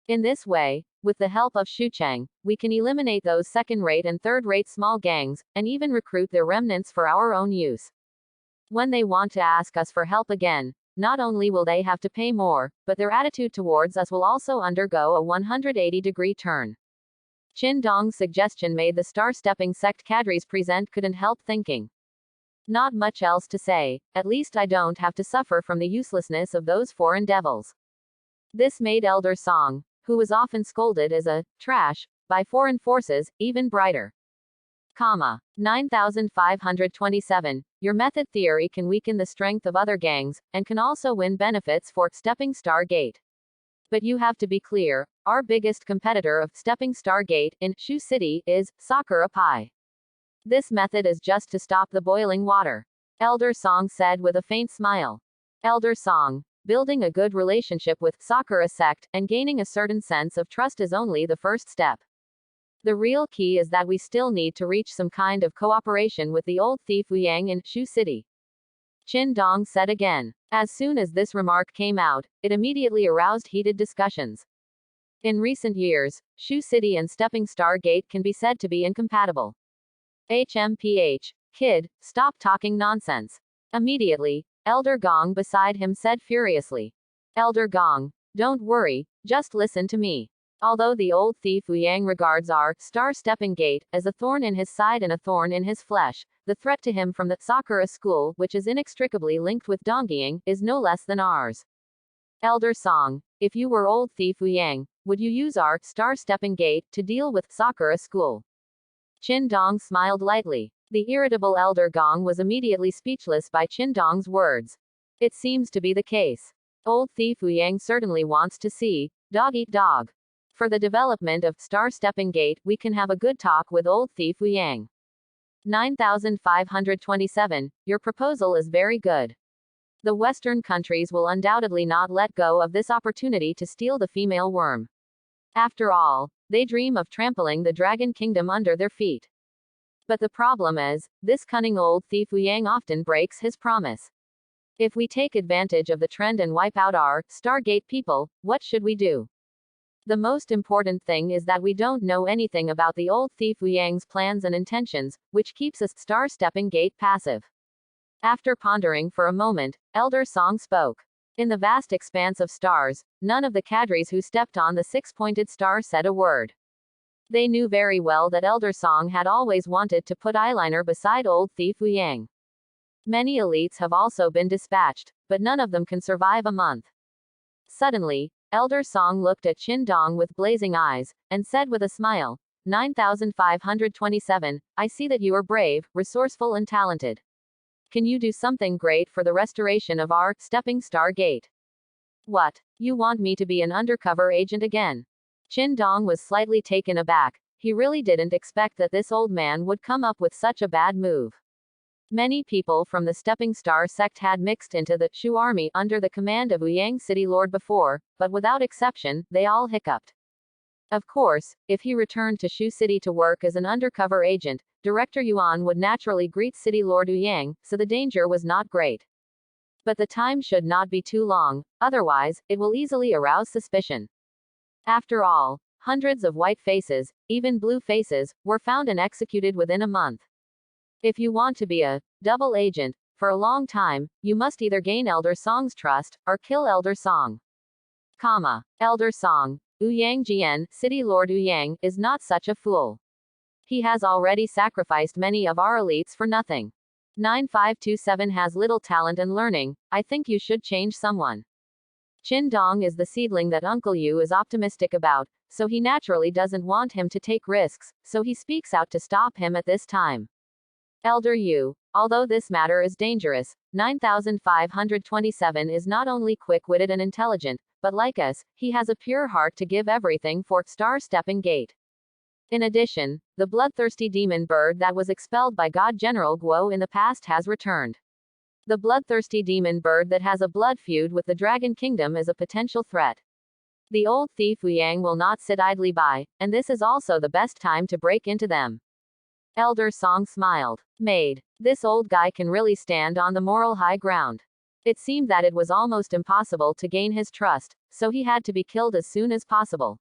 In this way, with the help of Shucheng, we can eliminate those second-rate and third-rate small gangs, and even recruit their remnants for our own use. When they want to ask us for help again, not only will they have to pay more, but their attitude towards us will also undergo a 180-degree turn. Qin Dong's suggestion made the star-stepping sect cadres present couldn't help thinking. Not much else to say, at least I don't have to suffer from the uselessness of those foreign devils. This made Elder Song, who was often scolded as a trash by foreign forces, even brighter. 9527. Your method theory can weaken the strength of other gangs, and can also win benefits for Stepping Star Gate. But you have to be clear, our biggest competitor of Stepping Star Gate in Shu City is Sakura Pai. This method is just to stop the boiling water. Elder Song said with a faint smile. Elder Song, building a good relationship with Sakura sect and gaining a certain sense of trust is only the first step. The real key is that we still need to reach some kind of cooperation with the old thief Wu Yang in Shu City. Qin Dong said again. As soon as this remark came out, it immediately aroused heated discussions. In recent years, Shu City and Stepping Star Gate can be said to be incompatible. HMPH, kid, stop talking nonsense. Immediately, Elder Gong beside him said furiously. Elder Gong, don't worry, just listen to me. Although the old thief Wu Yang regards our Star Stepping Gate as a thorn in his side and a thorn in his flesh, the threat to him from the Sakura school, which is inextricably linked with Dongying, is no less than ours. Elder Song, if you were old thief Wu Yang, would you use our Star Stepping Gate to deal with Sakura school? Qin Dong smiled lightly. The irritable Elder Gong was immediately speechless by Qin Dong's words. It seems to be the case. Old thief Wu Yang certainly wants to see dog eat dog. For the development of Star Stepping Gate, we can have a good talk with old thief Wu Yang. 9527. Your proposal is very good. The Western countries will undoubtedly not let go of this opportunity to steal the female worm. After all, they dream of trampling the Dragon Kingdom under their feet. But the problem is, this cunning old thief Wu Yang often breaks his promise. If we take advantage of the trend and wipe out our Stargate people, what should we do? The most important thing is that we don't know anything about the old thief Wu Yang's plans and intentions, which keeps us Star Stepping Gate passive. After pondering for a moment, Elder Song spoke. In the vast expanse of stars, none of the cadres who stepped on the six-pointed star said a word. They knew very well that Elder Song had always wanted to put eyeliner beside old thief Wu Yang. Many elites have also been dispatched, but none of them can survive a month. Suddenly, Elder Song looked at Qin Dong with blazing eyes, and said with a smile, 9527, I see that you are brave, resourceful and talented. Can you do something great for the restoration of our Stepping Star Gate? What? You want me to be an undercover agent again? Qin Dong was slightly taken aback. He really didn't expect that this old man would come up with such a bad move. Many people from the Stepping Star sect had mixed into the Shu army under the command of Wu Yang City Lord before, but without exception, they all hiccuped. Of course, if he returned to Shu City to work as an undercover agent, Director Yuan would naturally greet City Lord Wu Yang, so the danger was not great. But the time should not be too long, otherwise, it will easily arouse suspicion. After all, hundreds of white faces, even blue faces, were found and executed within a month. If you want to be a double agent for a long time, you must either gain Elder Song's trust, or kill Elder Song. Elder Song, Wu Yang Jian, City Lord Wu Yang, is not such a fool. He has already sacrificed many of our elites for nothing. 9527 has little talent and learning, I think you should change someone. Qin Dong is the seedling that Uncle Yu is optimistic about, so he naturally doesn't want him to take risks, so he speaks out to stop him at this time. Elder Yu, although this matter is dangerous, 9527 is not only quick-witted and intelligent, but like us, he has a pure heart to give everything for Star Stepping Gate. In addition, the bloodthirsty demon bird that was expelled by God General Guo in the past has returned. The bloodthirsty demon bird that has a blood feud with the Dragon Kingdom is a potential threat. The old thief Wu Yang will not sit idly by, and this is also the best time to break into them. Elder Song smiled. Maid, this old guy can really stand on the moral high ground. It seemed that it was almost impossible to gain his trust, so he had to be killed as soon as possible.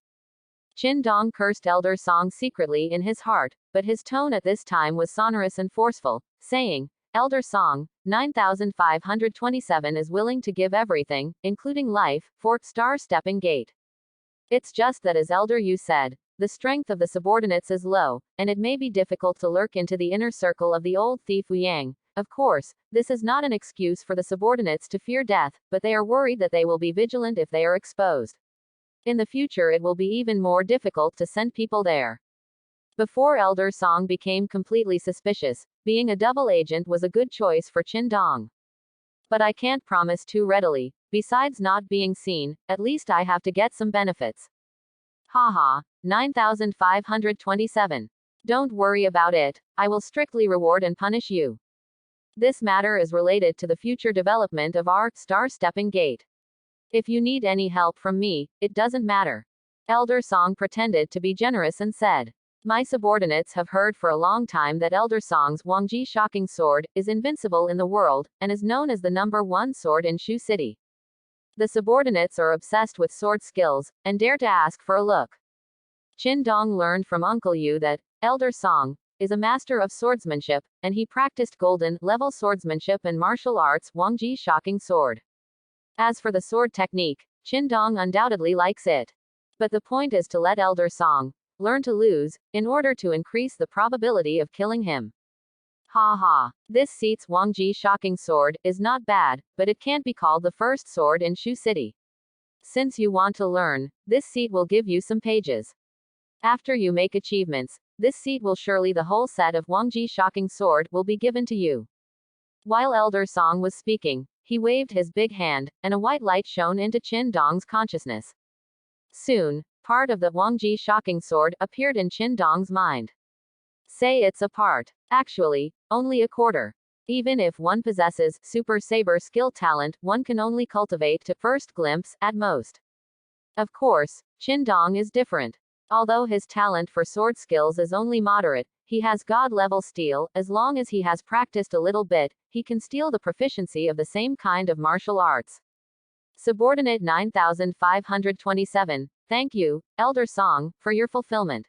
Qin Dong cursed Elder Song secretly in his heart, but his tone at this time was sonorous and forceful, saying, Elder Song, 9527 is willing to give everything, including life, for Star Stepping Gate. It's just that as Elder Yu said, the strength of the subordinates is low, and it may be difficult to lurk into the inner circle of the old thief Wu Yang. Of course, this is not an excuse for the subordinates to fear death, but they are worried that they will be vigilant if they are exposed. In the future it will be even more difficult to send people there. Before Elder Song became completely suspicious, being a double agent was a good choice for Qin Dong. But I can't promise too readily, besides not being seen, at least I have to get some benefits. Haha, 9527. Don't worry about it, I will strictly reward and punish you. This matter is related to the future development of our Star Stepping Gate. If you need any help from me, it doesn't matter. Elder Song pretended to be generous and said. My subordinates have heard for a long time that Elder Song's Wangji Shocking Sword is invincible in the world, and is known as the #1 sword in Shu City. The subordinates are obsessed with sword skills, and dare to ask for a look. Qin Dong learned from Uncle Yu that Elder Song is a master of swordsmanship, and he practiced golden level swordsmanship and martial arts Wangji Shocking Sword. As for the sword technique, Qin Dong undoubtedly likes it. But the point is to let Elder Song learn to lose, in order to increase the probability of killing him. Ha ha. This seat's Wangji Shocking Sword is not bad, but it can't be called the first sword in Shu City. Since you want to learn, this seat will give you some pages. After you make achievements, this seat will surely the whole set of Wangji Shocking Sword will be given to you. While Elder Song was speaking, he waved his big hand, and a white light shone into Qin Dong's consciousness. Soon, part of the Wangji Shocking Sword appeared in Qin Dong's mind. Say it's a part. Actually, only a quarter. Even if one possesses super saber skill talent, one can only cultivate to first glimpse, at most. Of course, Qin Dong is different. Although his talent for sword skills is only moderate, he has god-level steel. As long as he has practiced a little bit, he can steal the proficiency of the same kind of martial arts. Subordinate 9527, thank you, Elder Song, for your fulfillment.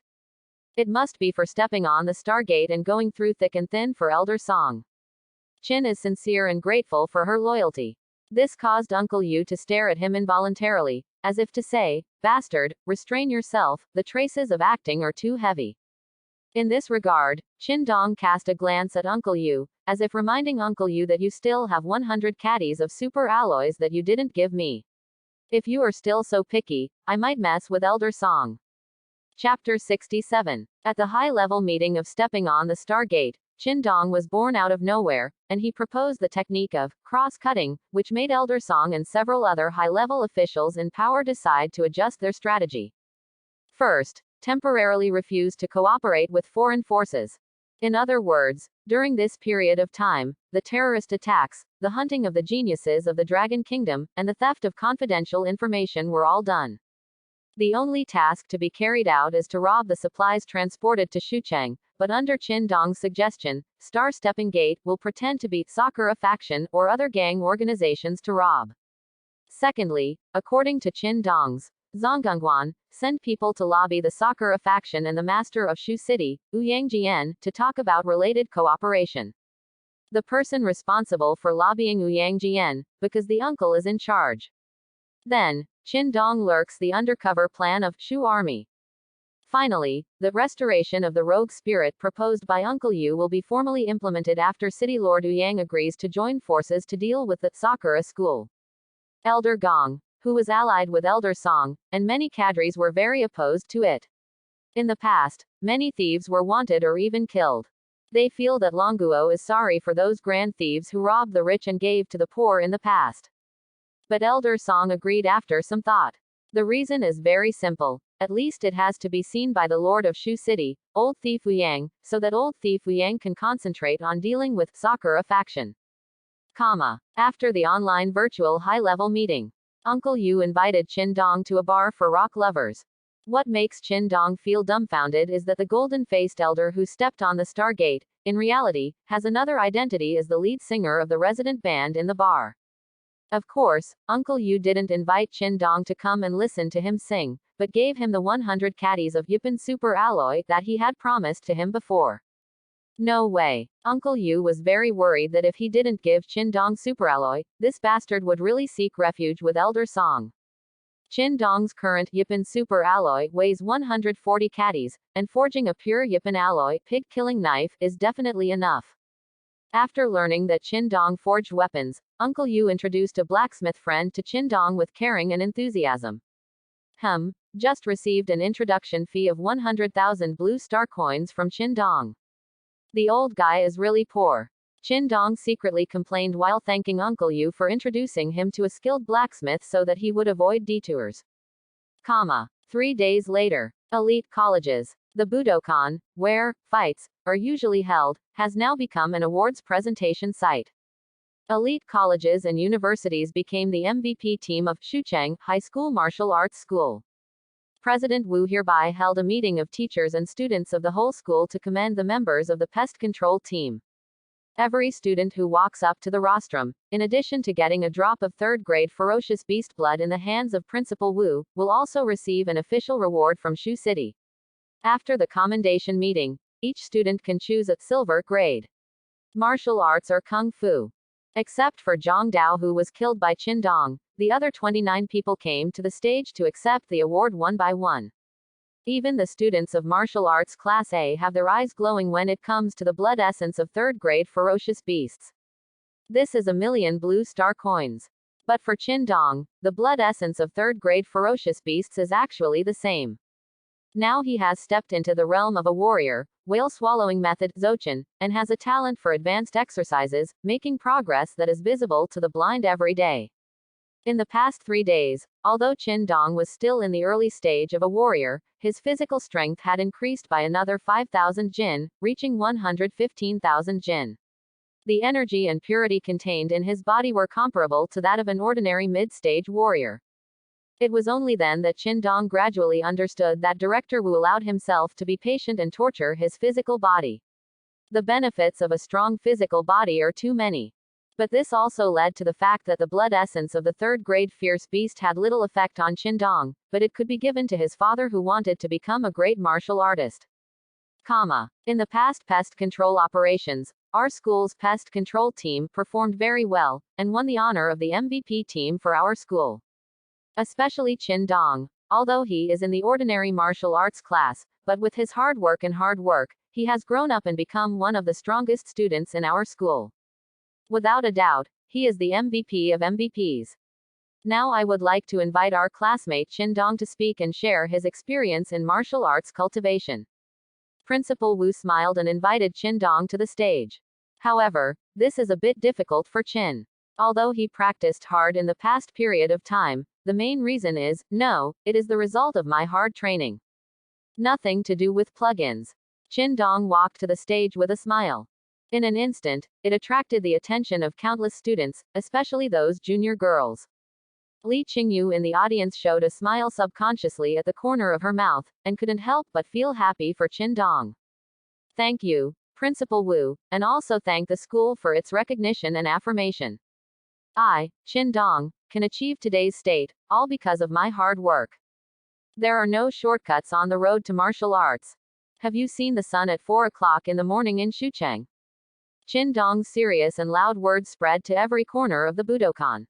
It must be for stepping on the Stargate and going through thick and thin for Elder Song. Qin is sincere and grateful for her loyalty. This caused Uncle Yu to stare at him involuntarily, as if to say, "Bastard, restrain yourself, the traces of acting are too heavy." In this regard, Qin Dong cast a glance at Uncle Yu, as if reminding Uncle Yu that you still have 100 caddies of super alloys that you didn't give me. If you are still so picky, I might mess with Elder Song. Chapter 67. At the high-level meeting of stepping on the Stargate, Qin Dong was born out of nowhere, and he proposed the technique of cross-cutting, which made Elder Song and several other high-level officials in power decide to adjust their strategy. First, temporarily refuse to cooperate with foreign forces. In other words, during this period of time, the terrorist attacks, the hunting of the geniuses of the Dragon Kingdom, and the theft of confidential information were all done. The only task to be carried out is to rob the supplies transported to Shucheng, but under Qin Dong's suggestion, Star Stepping Gate will pretend to be Sakura faction or other gang organizations to rob. Secondly, according to Qin Dong's Zhonggongguan, send people to lobby the Sakura faction and the master of Shu City, Ouyang to talk about related cooperation. The person responsible for lobbying Ouyang, because the uncle is in charge. Then, Qin Dong lurks the undercover plan of Shu Army. Finally, the restoration of the rogue spirit proposed by Uncle Yu will be formally implemented after City Lord Ouyang agrees to join forces to deal with the Sakura school. Elder Gong, who was allied with Elder Song, and many cadres were very opposed to it. In the past, many thieves were wanted or even killed. They feel that Longuo is sorry for those grand thieves who robbed the rich and gave to the poor in the past. But Elder Song agreed after some thought. The reason is very simple. At least it has to be seen by the Lord of Shu City, Old Thief Ouyang, so that Old Thief Ouyang can concentrate on dealing with Sakura faction. After the online virtual high-level meeting, Uncle Yu invited Qin Dong to a bar for rock lovers. What makes Qin Dong feel dumbfounded is that the golden-faced elder who stepped on the Stargate, in reality, has another identity as the lead singer of the resident band in the bar. Of course, Uncle Yu didn't invite Qin Dong to come and listen to him sing, but gave him the 100 caddies of Yipan super alloy that he had promised to him before. No way. Uncle Yu was very worried that if he didn't give Qin Dong super alloy, this bastard would really seek refuge with Elder Song. Qin Dong's current Yipan super alloy weighs 140 caddies, and forging a pure Yipan alloy pig-killing knife is definitely enough. After learning that Qin Dong forged weapons, Uncle Yu introduced a blacksmith friend to Qin Dong with caring and enthusiasm. Just received an introduction fee of 100,000 blue star coins from Qin Dong. The old guy is really poor. Qin Dong secretly complained while thanking Uncle Yu for introducing him to a skilled blacksmith so that he would avoid detours. 3 days later, elite colleges. The Budokan, where fights are usually held, has now become an awards presentation site. Elite colleges and universities became the MVP team of Shucheng High School Martial Arts School. President Wu hereby held a meeting of teachers and students of the whole school to commend the members of the pest control team. Every student who walks up to the rostrum, in addition to getting a drop of third-grade ferocious beast blood in the hands of Principal Wu, will also receive an official reward from Shu City. After the commendation meeting, each student can choose a silver grade martial arts or kung fu. Except for Zhang Dao, who was killed by Qin Dong, the other 29 people came to the stage to accept the award one by one. Even the students of martial arts class A have their eyes glowing when it comes to the blood essence of third-grade ferocious beasts. This is 1,000,000 blue star coins. But for Qin Dong, the blood essence of third-grade ferocious beasts is actually the same. Now he has stepped into the realm of a warrior, whale-swallowing method, Zochin, and has a talent for advanced exercises, making progress that is visible to the blind every day. In the past 3 days, although Qin Dong was still in the early stage of a warrior, his physical strength had increased by another 5,000 jin, reaching 115,000 jin. The energy and purity contained in his body were comparable to that of an ordinary mid-stage warrior. It was only then that Qin Dong gradually understood that Director Wu allowed himself to be patient and torture his physical body. The benefits of a strong physical body are too many. But this also led to the fact that the blood essence of the third-grade fierce beast had little effect on Qin Dong, but it could be given to his father, who wanted to become a great martial artist. In the past pest control operations, our school's pest control team performed very well, and won the honor of the MVP team for our school. Especially Qin Dong, although he is in the ordinary martial arts class, but with his hard work, he has grown up and become one of the strongest students in our school. Without a doubt, he is the MVP of MVPs. Now I would like to invite our classmate Qin Dong to speak and share his experience in martial arts cultivation. Principal Wu smiled and invited Qin Dong to the stage. However, this is a bit difficult for Qin. Although he practiced hard in the past period of time, the main reason is, no, it is the result of my hard training. Nothing to do with plugins. Qin Dong walked to the stage with a smile. In an instant, it attracted the attention of countless students, especially those junior girls. Li Qingyu in the audience showed a smile subconsciously at the corner of her mouth, and couldn't help but feel happy for Qin Dong. Thank you, Principal Wu, and also thank the school for its recognition and affirmation. I, Qin Dong, can achieve today's state, all because of my hard work. There are no shortcuts on the road to martial arts. Have you seen the sun at 4 o'clock in the morning in Shucheng? Qin Dong's serious and loud words spread to every corner of the Budokan.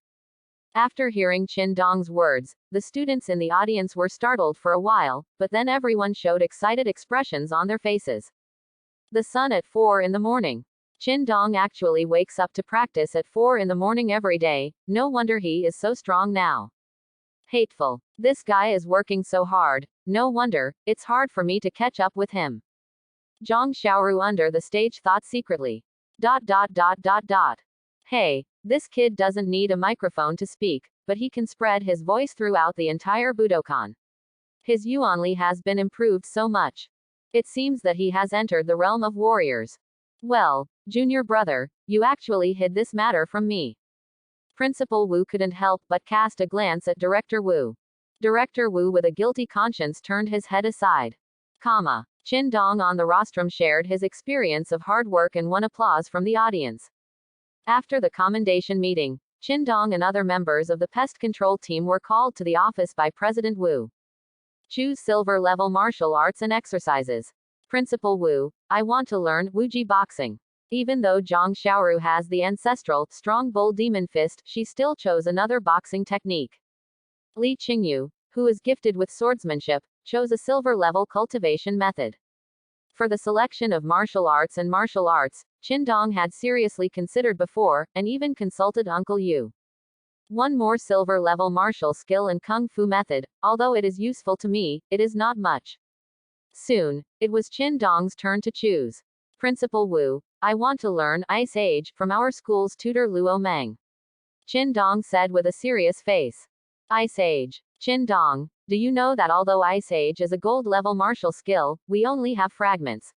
After hearing Qin Dong's words, the students in the audience were startled for a while, but then everyone showed excited expressions on their faces. The sun at 4 in the morning. Qin Dong actually wakes up to practice at 4 in the morning every day, no wonder he is so strong now. Hateful. This guy is working so hard, no wonder, it's hard for me to catch up with him. Zhang Xiaoru under the stage thought secretly. Hey, this kid doesn't need a microphone to speak, but he can spread his voice throughout the entire Budokan. His Yuanli has been improved so much. It seems that he has entered the realm of warriors. Well, junior brother, you actually hid this matter from me. Principal Wu couldn't help but cast a glance at Director Wu. Director Wu with a guilty conscience turned his head aside. Qin Dong on the rostrum shared his experience of hard work and won applause from the audience. After the commendation meeting, Qin Dong and other members of the pest control team were called to the office by President Wu. Choose silver level martial arts and exercises. Principal Wu, I want to learn Wuji boxing. Even though Zhang Xiaoru has the ancestral, strong bull demon fist, she still chose another boxing technique. Li Qingyu, who is gifted with swordsmanship, chose a silver-level cultivation method. For the selection of martial arts, Qin Dong had seriously considered before, and even consulted Uncle Yu. One more silver-level martial skill and kung fu method, although it is useful to me, it is not much. Soon, it was Qin Dong's turn to choose. Principal Wu, I want to learn Ice Age from our school's tutor Luo Meng. Qin Dong said with a serious face. Ice Age. Qin Dong, do you know that although Ice Age is a gold-level martial skill, we only have fragments.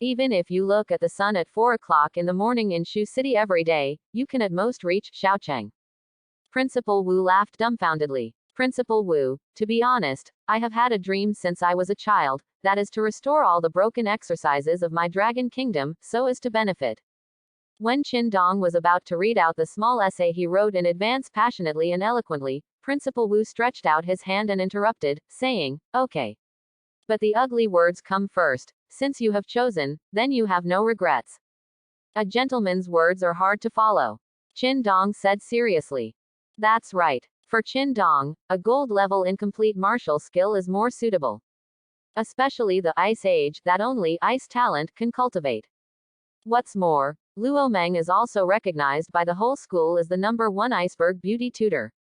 Even if you look at the sun at 4 o'clock in the morning in Shu City every day, you can at most reach Xiaocheng. Principal Wu laughed dumbfoundedly. Principal Wu, to be honest, I have had a dream since I was a child, that is to restore all the broken exercises of my dragon kingdom, so as to benefit. When Qin Dong was about to read out the small essay he wrote in advance passionately and eloquently, Principal Wu stretched out his hand and interrupted, saying, "Okay. But the ugly words come first. Since you have chosen, then you have no regrets." A gentleman's words are hard to follow, Qin Dong said seriously. That's right. For Qin Dong, a gold-level incomplete martial skill is more suitable. Especially the ice age that only ice talent can cultivate. What's more, Luo Meng is also recognized by the whole school as the #1 iceberg beauty tutor.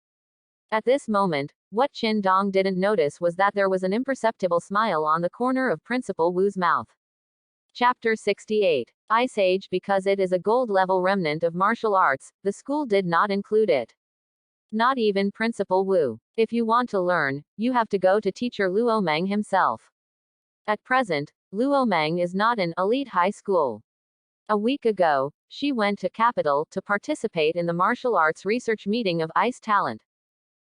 At this moment, what Qin Dong didn't notice was that there was an imperceptible smile on the corner of Principal Wu's mouth. Chapter 68. Ice Age. Because it is a gold-level remnant of martial arts, the school did not include it. Not even Principal Wu. If you want to learn, you have to go to teacher Luo Meng himself. At present, Luo Meng is not in elite high school. A week ago, she went to Capital to participate in the martial arts research meeting of Ice Talent.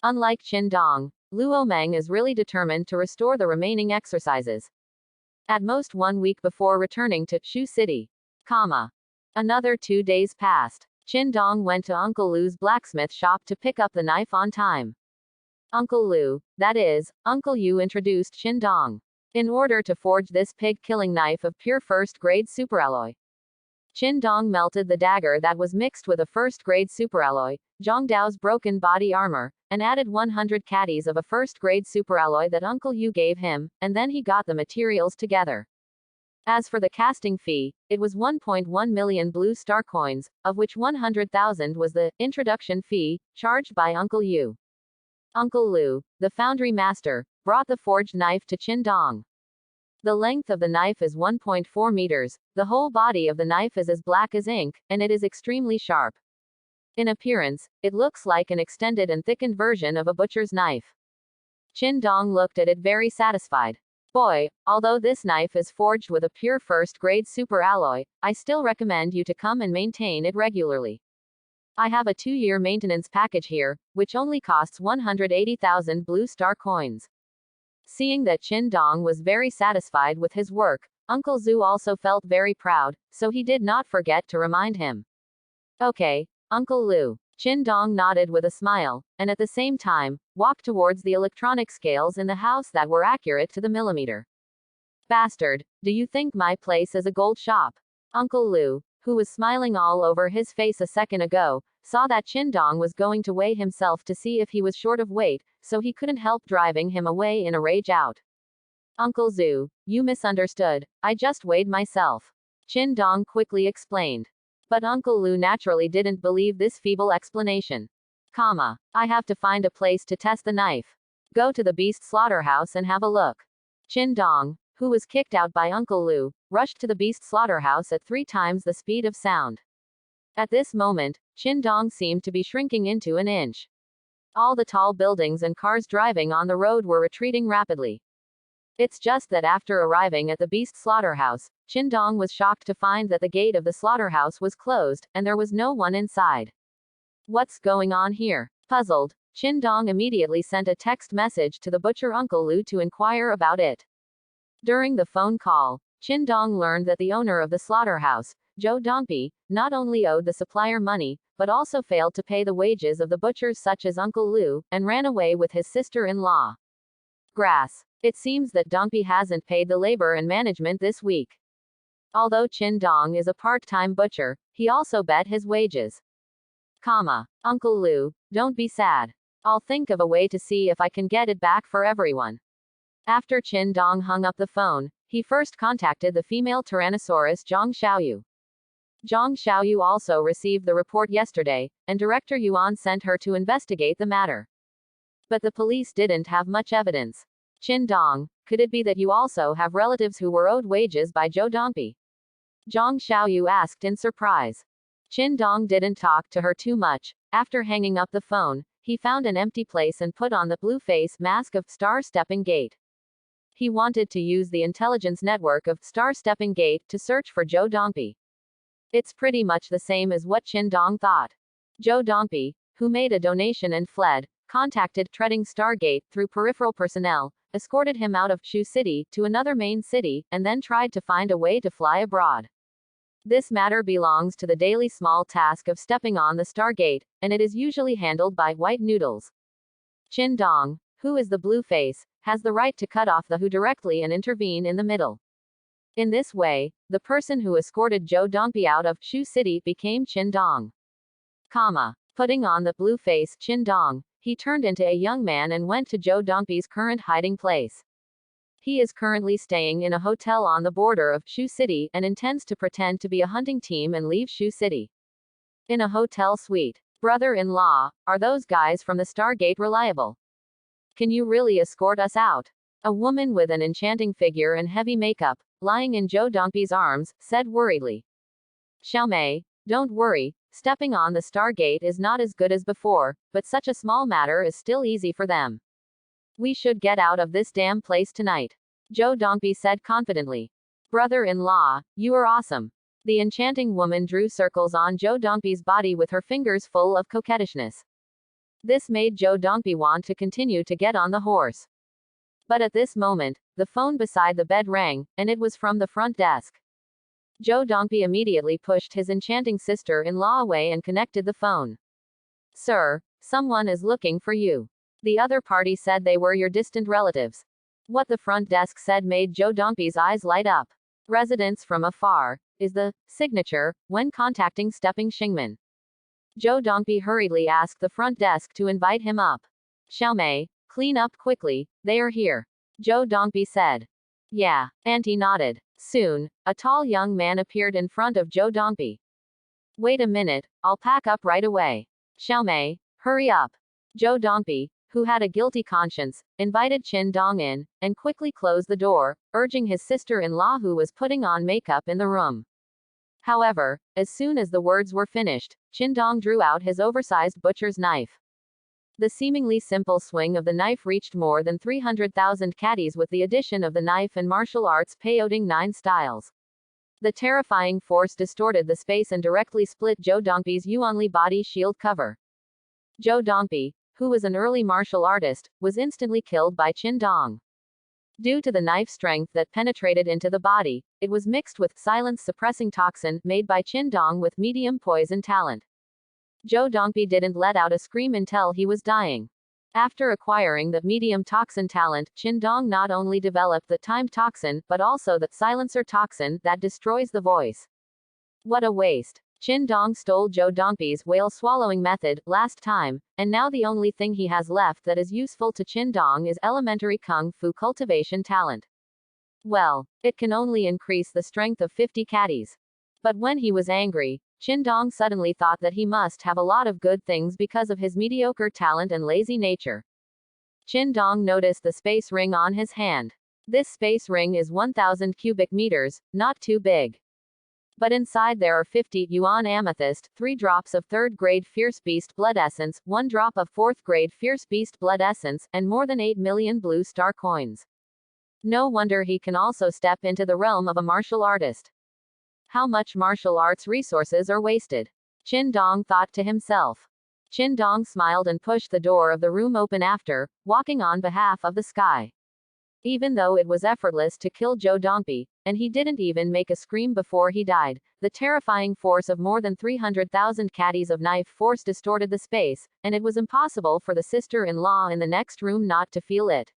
Unlike Qin Dong, Luo Meng is really determined to restore the remaining exercises. At most 1 week before returning to Shu City. Another 2 days passed. Qin Dong went to Uncle Lu's blacksmith shop to pick up the knife on time. Uncle Lu, that is, Uncle Yu, introduced Qin Dong. In order to forge this pig-killing knife of pure first-grade superalloy, Qin Dong melted the dagger that was mixed with a first-grade superalloy, Zhongdao's broken body armor, and added 100 caddies of a first-grade superalloy that Uncle Yu gave him, and then he got the materials together. As for the casting fee, it was 1.1 million blue star coins, of which 100,000 was the introduction fee charged by Uncle Yu. Uncle Lu, the foundry master, brought the forged knife to Qin Dong. The length of the knife is 1.4 meters, the whole body of the knife is as black as ink, and it is extremely sharp. In appearance, it looks like an extended and thickened version of a butcher's knife. Qin Dong looked at it very satisfied. Boy, although this knife is forged with a pure first-grade super alloy, I still recommend you to come and maintain it regularly. I have a 2-year maintenance package here, which only costs 180,000 blue star coins. Seeing that Qin Dong was very satisfied with his work, Uncle Zhu also felt very proud, so he did not forget to remind him. Okay, Uncle Lu. Qin Dong nodded with a smile, and at the same time, walked towards the electronic scales in the house that were accurate to the millimeter. Bastard, do you think my place is a gold shop? Uncle Lu, who was smiling all over his face a second ago, saw that Qin Dong was going to weigh himself to see if he was short of weight, so he couldn't help driving him away in a rage out. Uncle Zhu, you misunderstood, I just weighed myself. Qin Dong quickly explained. But Uncle Lu naturally didn't believe this feeble explanation. I have to find a place to test the knife. Go to the beast slaughterhouse and have a look. Qin Dong, who was kicked out by Uncle Lu, rushed to the beast slaughterhouse at 3 times the speed of sound. At this moment, Qin Dong seemed to be shrinking into an inch. All the tall buildings and cars driving on the road were retreating rapidly. It's just that after arriving at the beast slaughterhouse, Qin Dong was shocked to find that the gate of the slaughterhouse was closed, and there was no one inside. What's going on here? Puzzled, Qin Dong immediately sent a text message to the butcher Uncle Lu to inquire about it. During the phone call, Qin Dong learned that the owner of the slaughterhouse, Zhou Dongpi, not only owed the supplier money, but also failed to pay the wages of the butchers such as Uncle Lu, and ran away with his sister-in-law. Grass. It seems that Dongpi hasn't paid the labor and management this week. Although Qin Dong is a part-time butcher, he also bet his wages. Uncle Lu, don't be sad. I'll think of a way to see if I can get it back for everyone. After Qin Dong hung up the phone, he first contacted the female Tyrannosaurus Zhang Xiaoyu. Zhang Xiaoyu also received the report yesterday, and Director Yuan sent her to investigate the matter. But the police didn't have much evidence. Qin Dong, could it be that you also have relatives who were owed wages by Zhou Dongpi? Zhang Xiaoyu asked in surprise. Qin Dong didn't talk to her too much. After hanging up the phone, he found an empty place and put on the blue face mask of Star Stepping Gate. He wanted to use the intelligence network of Star Stepping Gate to search for Zhou Dongpi. It's pretty much the same as what Qin Dong thought. Zhou Dongpi, who made a donation and fled, contacted treading Stargate through peripheral personnel, escorted him out of Shu City to another main city, and then tried to find a way to fly abroad. This matter belongs to the daily small task of stepping on the Stargate, and it is usually handled by White Noodles. Qin Dong, who is the blue face, has the right to cut off the Who directly and intervene in the middle. In this way, the person who escorted Zhou Dongbi out of Shu City became Qin Dong. Putting on the blue face Qin Dong, he turned into a young man and went to Zhou Dongbi's current hiding place. He is currently staying in a hotel on the border of Shu City and intends to pretend to be a hunting team and leave Shu City. In a hotel suite. Brother-in-law, are those guys from the Stargate reliable? Can you really escort us out? A woman with an enchanting figure and heavy makeup, lying in Zhou Dongbi's arms, said worriedly. Xiaomei, don't worry, stepping on the Stargate is not as good as before, but such a small matter is still easy for them. We should get out of this damn place tonight. Zhou Dongbi said confidently. Brother-in-law, you are awesome. The enchanting woman drew circles on Zhou Dongbi's body with her fingers full of coquettishness. This made Zhou Dongbi want to continue to get on the horse. But at this moment, the phone beside the bed rang, and it was from the front desk. Zhou Dongbi immediately pushed his enchanting sister-in-law away and connected the phone. Sir, someone is looking for you. The other party said they were your distant relatives. What the front desk said made Zhou Dongbi's eyes light up. Residence from afar is the signature when contacting Stepping Xingman. Zhou Dongbi hurriedly asked the front desk to invite him up. Xiaomei, clean up quickly, they are here. Zhou Dongbi said. Yeah, Auntie nodded. Soon, a tall young man appeared in front of Zhou Dongbi. Wait a minute, I'll pack up right away. Xiaomei, hurry up. Zhou Dongbi, who had a guilty conscience, invited Qin Dong in, and quickly closed the door, urging his sister-in-law who was putting on makeup in the room. However, as soon as the words were finished, Qin Dong drew out his oversized butcher's knife. The seemingly simple swing of the knife reached more than 300,000 caddies with the addition of the knife and martial arts peyoting 9 styles. The terrifying force distorted the space and directly split Zhou Dongbi's Yuanli body shield cover. Zhou Dongbi, who was an early martial artist, was instantly killed by Qin Dong. Due to the knife strength that penetrated into the body, it was mixed with silence-suppressing toxin made by Qin Dong with medium poison talent. Zhou Dongbi didn't let out a scream until he was dying. After acquiring the medium toxin talent, Qin Dong not only developed the time toxin, but also the silencer toxin that destroys the voice. What a waste. Qin Dong stole Zhou Dongbi's whale-swallowing method last time, and now the only thing he has left that is useful to Qin Dong is elementary kung fu cultivation talent. Well, it can only increase the strength of 50 caddies. But when he was angry, Qin Dong suddenly thought that he must have a lot of good things because of his mediocre talent and lazy nature. Qin Dong noticed the space ring on his hand. This space ring is 1,000 cubic meters, not too big. But inside there are 50 yuan amethyst, 3 drops of 3rd grade Fierce Beast blood essence, 1 drop of 4th grade Fierce Beast blood essence, and more than 8 million blue star coins. No wonder he can also step into the realm of a martial artist. How much martial arts resources are wasted? Qin Dong thought to himself. Qin Dong smiled and pushed the door of the room open after, walking on behalf of the sky. Even though it was effortless to kill Zhou Dongbi, and he didn't even make a scream before he died, the terrifying force of more than 300,000 caddies of knife force distorted the space, and it was impossible for the sister-in-law in the next room not to feel it.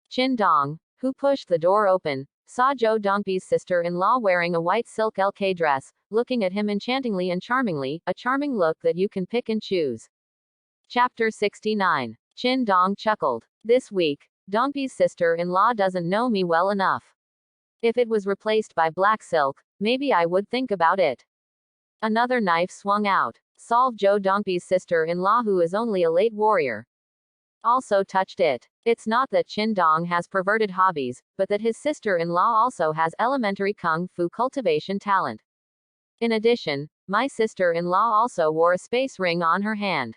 Qin Dong, who pushed the door open, saw Zhou Dongbi's sister-in-law wearing a white silk LK dress, looking at him enchantingly and charmingly, a charming look that you can pick and choose. Chapter 69. Qin Dong chuckled. This week, Dongbi's sister-in-law doesn't know me well enough. If it was replaced by black silk, maybe I would think about it. Another knife swung out. Solve Zhou Dongbi's sister-in-law who is only a late warrior. Also touched it. It's not that Qin Dong has perverted hobbies, but that his sister-in-law also has elementary kung fu cultivation talent. In addition, my sister-in-law also wore a space ring on her hand.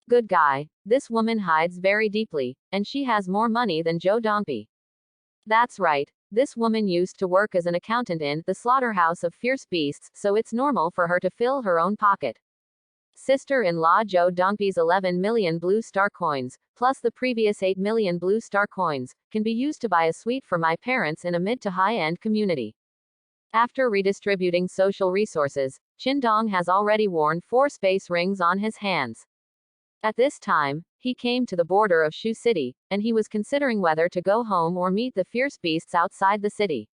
Good guy, this woman hides very deeply, and she has more money than Zhou Dongbi. That's right, this woman used to work as an accountant in the slaughterhouse of fierce beasts, so it's normal for her to fill her own pocket. Sister-in-law Zhou Dongbi's 11 million blue star coins, plus the previous 8 million blue star coins, can be used to buy a suite for my parents in a mid to high-end community. After redistributing social resources, Qin has already worn 4 space rings on his hands. At this time, he came to the border of Shu City, and he was considering whether to go home or meet the fierce beasts outside the city.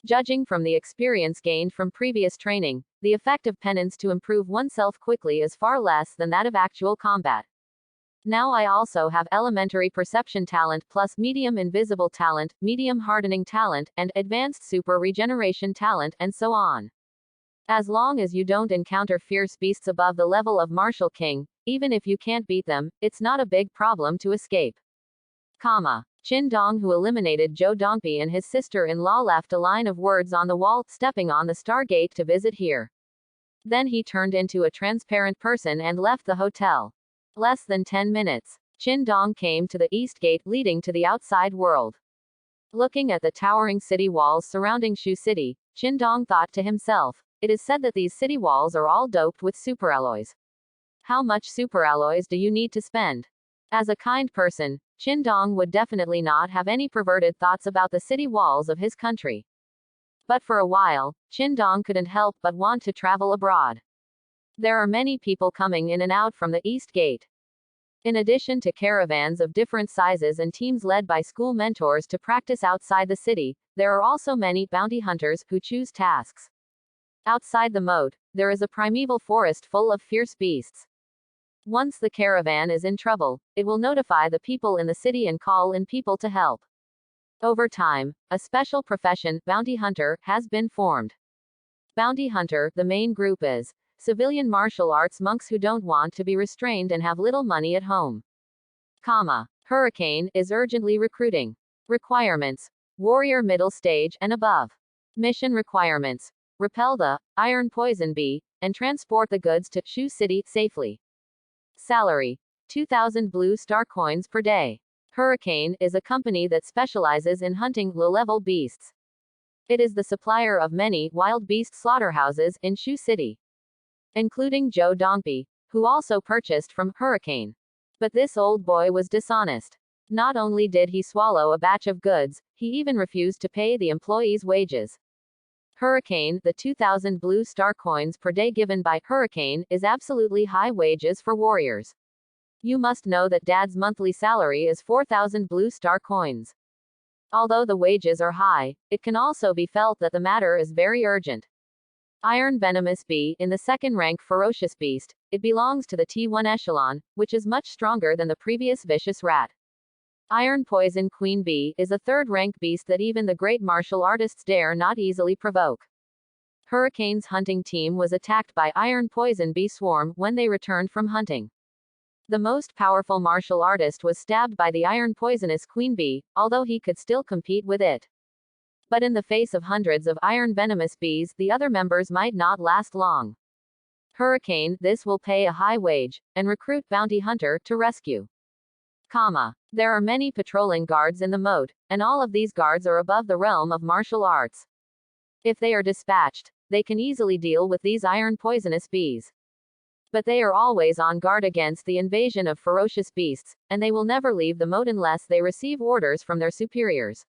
Judging from the experience gained from previous training, the effect of penance to improve oneself quickly is far less than that of actual combat. Now I also have elementary perception talent plus medium invisible talent, medium hardening talent, and advanced super regeneration talent, and so on. As long as you don't encounter fierce beasts above the level of Martial King, even if you can't beat them, it's not a big problem to escape. Qin Dong, who eliminated Zhou Dongbi and his sister-in-law, left a line of words on the wall, stepping on the Stargate to visit here. Then he turned into a transparent person and left the hotel. Less than 10 minutes. Qin Dong came to the east gate leading to the outside world. Looking at the towering city walls surrounding Shu City, Qin Dong thought to himself, it is said that these city walls are all doped with superalloys. How much superalloys do you need to spend? As a kind person, Qin Dong would definitely not have any perverted thoughts about the city walls of his country. But for a while, Qin Dong couldn't help but want to travel abroad. There are many people coming in and out from the East Gate. In addition to caravans of different sizes and teams led by school mentors to practice outside the city, there are also many bounty hunters who choose tasks. Outside the moat, there is a primeval forest full of fierce beasts. Once the caravan is in trouble, it will notify the people in the city and call in people to help. Over time, a special profession, bounty hunter, has been formed. Bounty hunter, the main group is civilian martial arts monks who don't want to be restrained and have little money at home. Hurricane is urgently recruiting. Requirements: warrior middle stage and above. Mission requirements: repel the iron poison bee and transport the goods to Shu City safely. Salary: 2,000 blue star coins per day. Hurricane is a company that specializes in hunting low-level beasts. It is the supplier of many wild beast slaughterhouses in Shu City, including Zhou Dongbi, who also purchased from Hurricane. But this old boy was dishonest. Not only did he swallow a batch of goods, he even refused to pay the employees' wages. Hurricane, the 2,000 blue star coins per day given by Hurricane, is absolutely high wages for warriors. You must know that Dad's monthly salary is 4,000 blue star coins. Although the wages are high, it can also be felt that the matter is very urgent. Iron Venomous Bee, in the second rank ferocious beast, it belongs to the T1 echelon, which is much stronger than the previous vicious rat. Iron Poison Queen Bee is a third-rank beast that even the great martial artists dare not easily provoke. Hurricane's hunting team was attacked by Iron Poison Bee swarm when they returned from hunting. The most powerful martial artist was stabbed by the Iron Poisonous Queen Bee, although he could still compete with it. But in the face of hundreds of iron venomous bees, the other members might not last long. Hurricane, this will pay a high wage, and recruit bounty hunter to rescue. There are many patrolling guards in the moat, and all of these guards are above the realm of martial arts. If they are dispatched, they can easily deal with these iron poisonous bees. But they are always on guard against the invasion of ferocious beasts, and they will never leave the moat unless they receive orders from their superiors.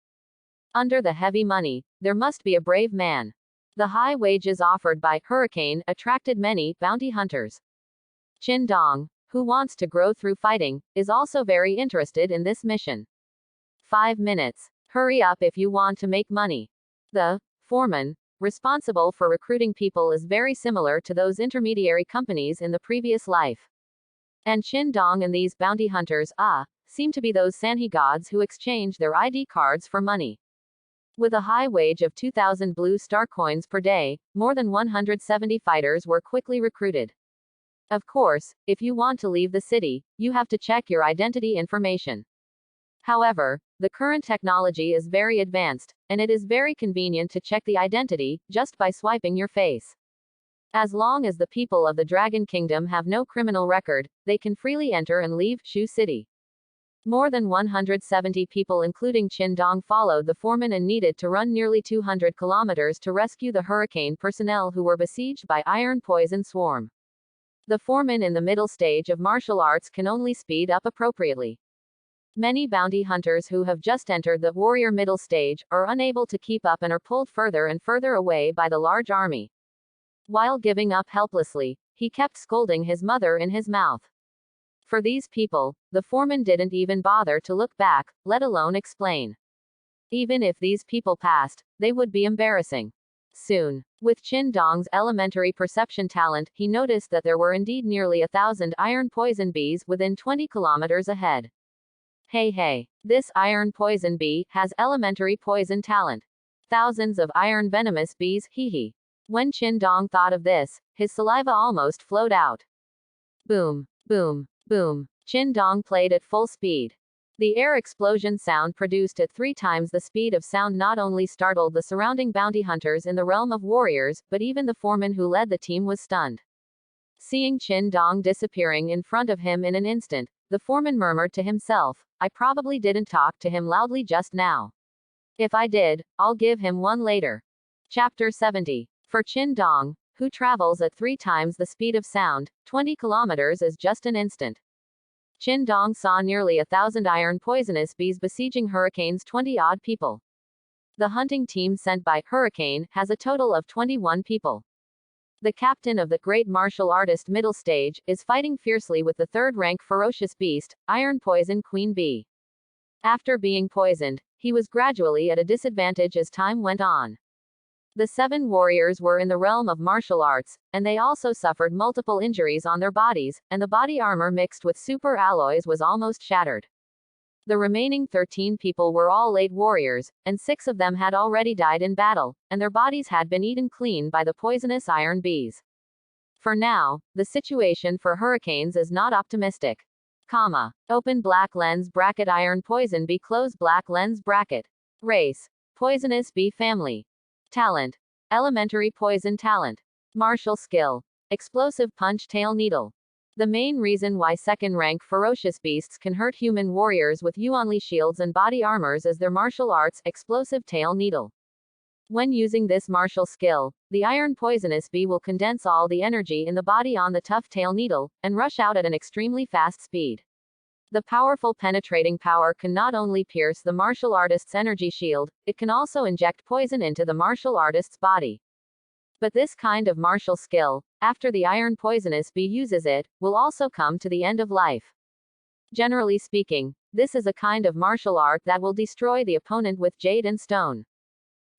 Under the heavy money, there must be a brave man. The high wages offered by Hurricane attracted many bounty hunters. Qin Dong, who wants to grow through fighting, is also very interested in this mission. 5 minutes. Hurry up if you want to make money. The foreman, responsible for recruiting people, is very similar to those intermediary companies in the previous life. And Qin Dong and these bounty hunters, seem to be those Sanhe gods who exchange their ID cards for money. With a high wage of 2,000 blue star coins per day, more than 170 fighters were quickly recruited. Of course, if you want to leave the city, you have to check your identity information. However, the current technology is very advanced, and it is very convenient to check the identity just by swiping your face. As long as the people of the Dragon Kingdom have no criminal record, they can freely enter and leave Shu City. More than 170 people including Qin Dong followed the foreman and needed to run nearly 200 kilometers to rescue the Hurricane personnel who were besieged by Iron Poison Swarm. The foreman in the middle stage of martial arts can only speed up appropriately. Many bounty hunters who have just entered the warrior middle stage are unable to keep up and are pulled further and further away by the large army. While giving up helplessly, he kept scolding his mother in his mouth. For these people, the foreman didn't even bother to look back, let alone explain. Even if these people passed, they would be embarrassing. Soon, with Qin Dong's elementary perception talent, he noticed that there were indeed nearly 1,000 iron poison bees within 20 kilometers ahead. Hey, this iron poison bee has elementary poison talent. Thousands of iron venomous bees, hee. When Qin Dong thought of this, his saliva almost flowed out. Boom, boom, boom. Qin Dong played at full speed. The air explosion sound produced at 3 times the speed of sound not only startled the surrounding bounty hunters in the realm of warriors, but even the foreman who led the team was stunned. Seeing Qin Dong disappearing in front of him in an instant, the foreman murmured to himself, I probably didn't talk to him loudly just now. If I did, I'll give him one later. Chapter 70. For Qin Dong, who travels at 3 times the speed of sound, 20 kilometers is just an instant. Qin Dong saw nearly 1,000 iron poisonous bees besieging Hurricane's 20-odd people. The hunting team sent by Hurricane has a total of 21 people. The captain of the great martial artist middle stage is fighting fiercely with the 3rd-rank ferocious beast, Iron Poison Queen Bee. After being poisoned, he was gradually at a disadvantage as time went on. The 7 warriors were in the realm of martial arts, and they also suffered multiple injuries on their bodies, and the body armor mixed with super alloys was almost shattered. The remaining 13 people were all late warriors, and 6 of them had already died in battle, and their bodies had been eaten clean by the poisonous iron bees. For now, the situation for Hurricanes is not optimistic. Open black lens bracket iron poison bee close black lens bracket. Race. Poisonous bee family. Talent. Elementary poison talent. Martial skill. Explosive punch tail needle. The main reason why 2nd-rank ferocious beasts can hurt human warriors with yuanli shields and body armors is their martial arts explosive tail needle. When using this martial skill, the iron poisonous bee will condense all the energy in the body on the tough tail needle, and rush out at an extremely fast speed. The powerful penetrating power can not only pierce the martial artist's energy shield, it can also inject poison into the martial artist's body. But this kind of martial skill, after the iron poisonous bee uses it, will also come to the end of life. Generally speaking, this is a kind of martial art that will destroy the opponent with jade and stone.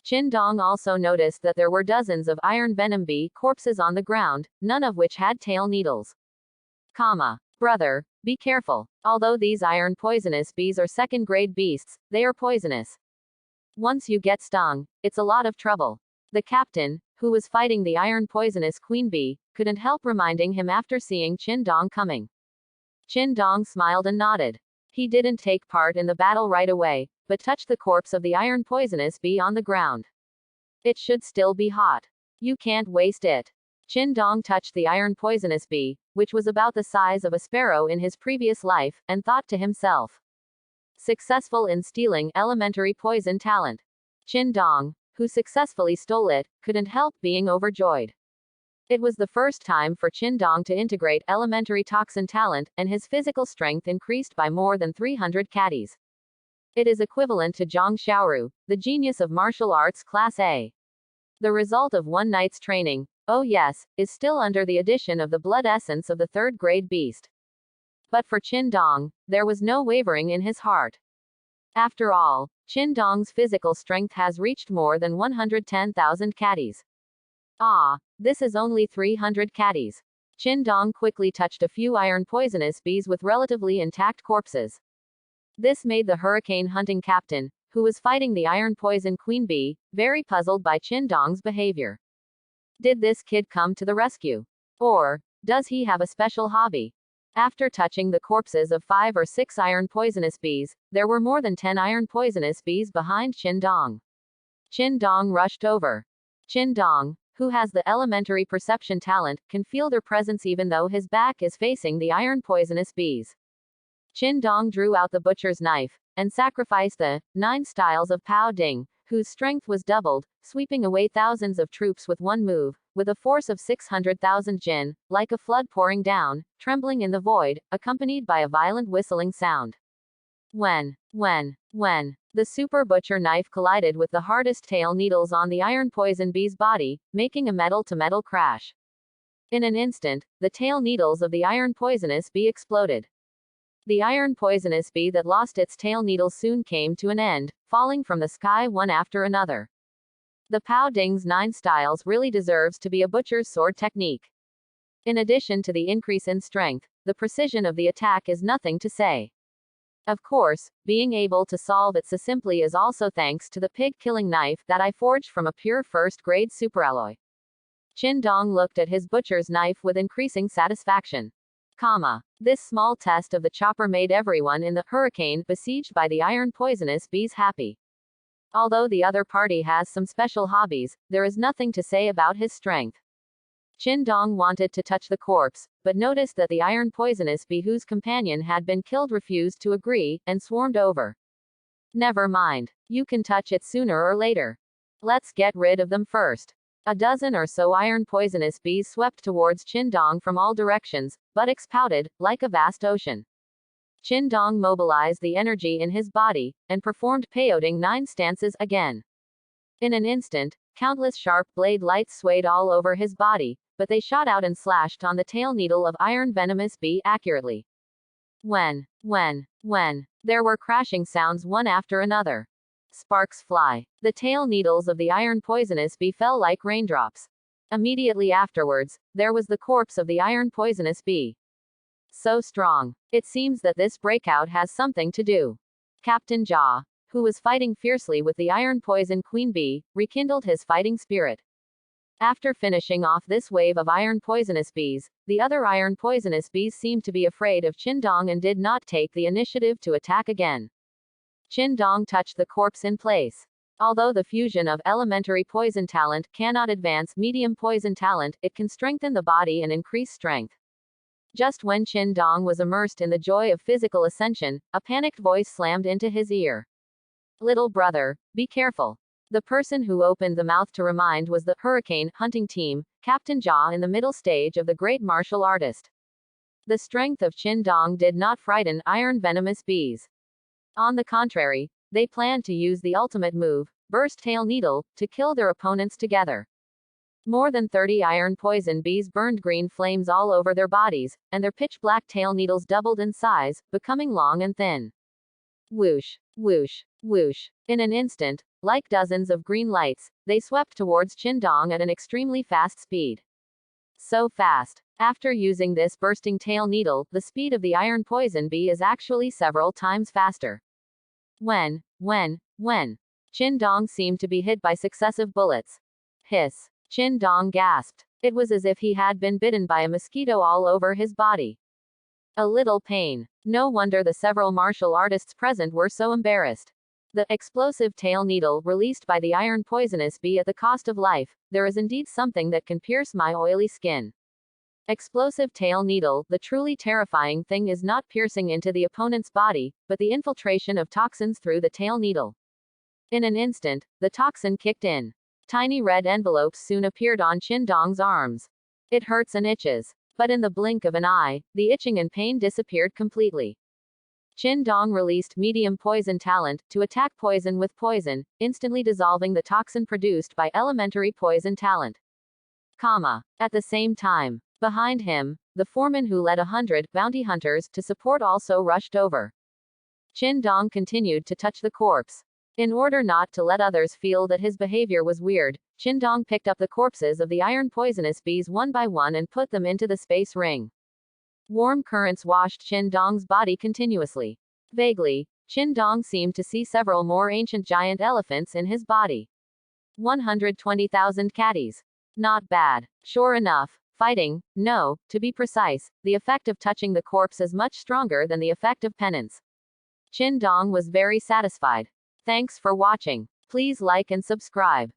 Qin Dong also noticed that there were dozens of iron venom bee corpses on the ground, none of which had tail needles. Brother, be careful. Although these iron poisonous bees are 2nd-grade beasts, they are poisonous. Once you get stung, it's a lot of trouble. The captain, who was fighting the iron poisonous queen bee, couldn't help reminding him after seeing Qin Dong coming. Qin Dong smiled and nodded. He didn't take part in the battle right away, but touched the corpse of the iron poisonous bee on the ground. It should still be hot. You can't waste it. Qin Dong touched the iron poisonous bee, which was about the size of a sparrow in his previous life, and thought to himself. Successful in stealing elementary poison talent. Qin Dong, who successfully stole it, couldn't help being overjoyed. It was the first time for Qin Dong to integrate elementary toxin talent, and his physical strength increased by more than 300 caddies. It is equivalent to Zhang Xiaoru, the genius of martial arts Class A. The result of one night's training, oh yes, is still under the addition of the blood essence of the 3rd-grade beast. But for Qin Dong, there was no wavering in his heart. After all, Qin Dong's physical strength has reached more than 110,000 caddies. This is only 300 caddies. Qin Dong quickly touched a few iron poisonous bees with relatively intact corpses. This made the Hurricane hunting captain, who was fighting the iron poison queen bee, very puzzled by Qin Dong's behavior. Did this kid come to the rescue? Or does he have a special hobby? After touching the corpses of 5 or 6 iron poisonous bees, there were more than 10 iron poisonous bees behind Qin Dong. Qin Dong rushed over. Qin Dong, who has the elementary perception talent, can feel their presence even though his back is facing the iron poisonous bees. Qin Dong drew out the butcher's knife, and sacrificed the 9 styles of Pao Ding, whose strength was doubled, sweeping away thousands of troops with one move, with a force of 600,000 jin, like a flood pouring down, trembling in the void, accompanied by a violent whistling sound. When the super butcher knife collided with the hardest tail needles on the iron poison bee's body, making a metal-to-metal crash. In an instant, the tail needles of the iron poisonous bee exploded. The iron poisonous bee that lost its tail needles soon came to an end, falling from the sky one after another. The Pao Ding's 9 styles really deserves to be a butcher's sword technique. In addition to the increase in strength, the precision of the attack is nothing to say. Of course, being able to solve it so simply is also thanks to the pig-killing knife that I forged from a pure first-grade superalloy. Qin Dong looked at his butcher's knife with increasing satisfaction. This small test of the chopper made everyone in the hurricane besieged by the iron poisonous bees happy. Although the other party has some special hobbies, there is nothing to say about his strength. Qin Dong wanted to touch the corpse, but noticed that the iron poisonous bee whose companion had been killed refused to agree, and swarmed over. Never mind. You can touch it sooner or later. Let's get rid of them first. A dozen or so iron poisonous bees swept towards Qin Dong from all directions, buttocks pouted, like a vast ocean. Qin Dong mobilized the energy in his body, and performed peyoting 9 stances again. In an instant, countless sharp blade lights swayed all over his body, but they shot out and slashed on the tail needle of iron venomous bee accurately. When there were crashing sounds one after another. Sparks fly. The tail needles of the iron poisonous bee fell like raindrops. Immediately afterwards, there was the corpse of the iron poisonous bee. So strong. It seems that this breakout has something to do. Captain Jia, who was fighting fiercely with the iron poison queen bee, rekindled his fighting spirit. After finishing off this wave of iron poisonous bees, the other iron poisonous bees seemed to be afraid of Qin Dong and did not take the initiative to attack again. Qin Dong touched the corpse in place. Although the fusion of elementary poison talent cannot advance medium poison talent, it can strengthen the body and increase strength. Just when Qin Dong was immersed in the joy of physical ascension, a panicked voice slammed into his ear. Little brother, be careful. The person who opened the mouth to remind was the hurricane hunting team, Captain Jia in the middle stage of the great martial artist. The strength of Qin Dong did not frighten iron venomous bees. On the contrary, they planned to use the ultimate move, burst tail needle, to kill their opponents together. More than 30 iron poison bees burned green flames all over their bodies, and their pitch-black tail needles doubled in size, becoming long and thin. Whoosh, whoosh, whoosh. In an instant, like dozens of green lights, they swept towards Qin Dong at an extremely fast speed. So fast. After using this bursting tail needle, the speed of the iron poison bee is actually several times faster. When Qin Dong seemed to be hit by successive bullets. Hiss. Qin Dong gasped. It was as if he had been bitten by a mosquito all over his body. A little pain. No wonder the several martial artists present were so embarrassed. The explosive tail needle released by the iron poisonous bee at the cost of life, there is indeed something that can pierce my oily skin. Explosive tail needle, the truly terrifying thing is not piercing into the opponent's body, but the infiltration of toxins through the tail needle. In an instant, the toxin kicked in. Tiny red envelopes soon appeared on Qin Dong's arms. It hurts and itches. But in the blink of an eye, the itching and pain disappeared completely. Qin Dong released medium poison talent to attack poison with poison, instantly dissolving the toxin produced by elementary poison talent. At the same time, behind him, the foreman who led 100 bounty hunters to support also rushed over. Qin Dong continued to touch the corpse. In order not to let others feel that his behavior was weird, Qin Dong picked up the corpses of the iron poisonous bees one by one and put them into the space ring. Warm currents washed Qin Dong's body continuously. Vaguely, Qin Dong seemed to see several more ancient giant elephants in his body. 120,000 catties. Not bad. Sure enough, fighting, no, to be precise, the effect of touching the corpse is much stronger than the effect of penance. Qin Dong was very satisfied. Thanks for watching. Please like and subscribe.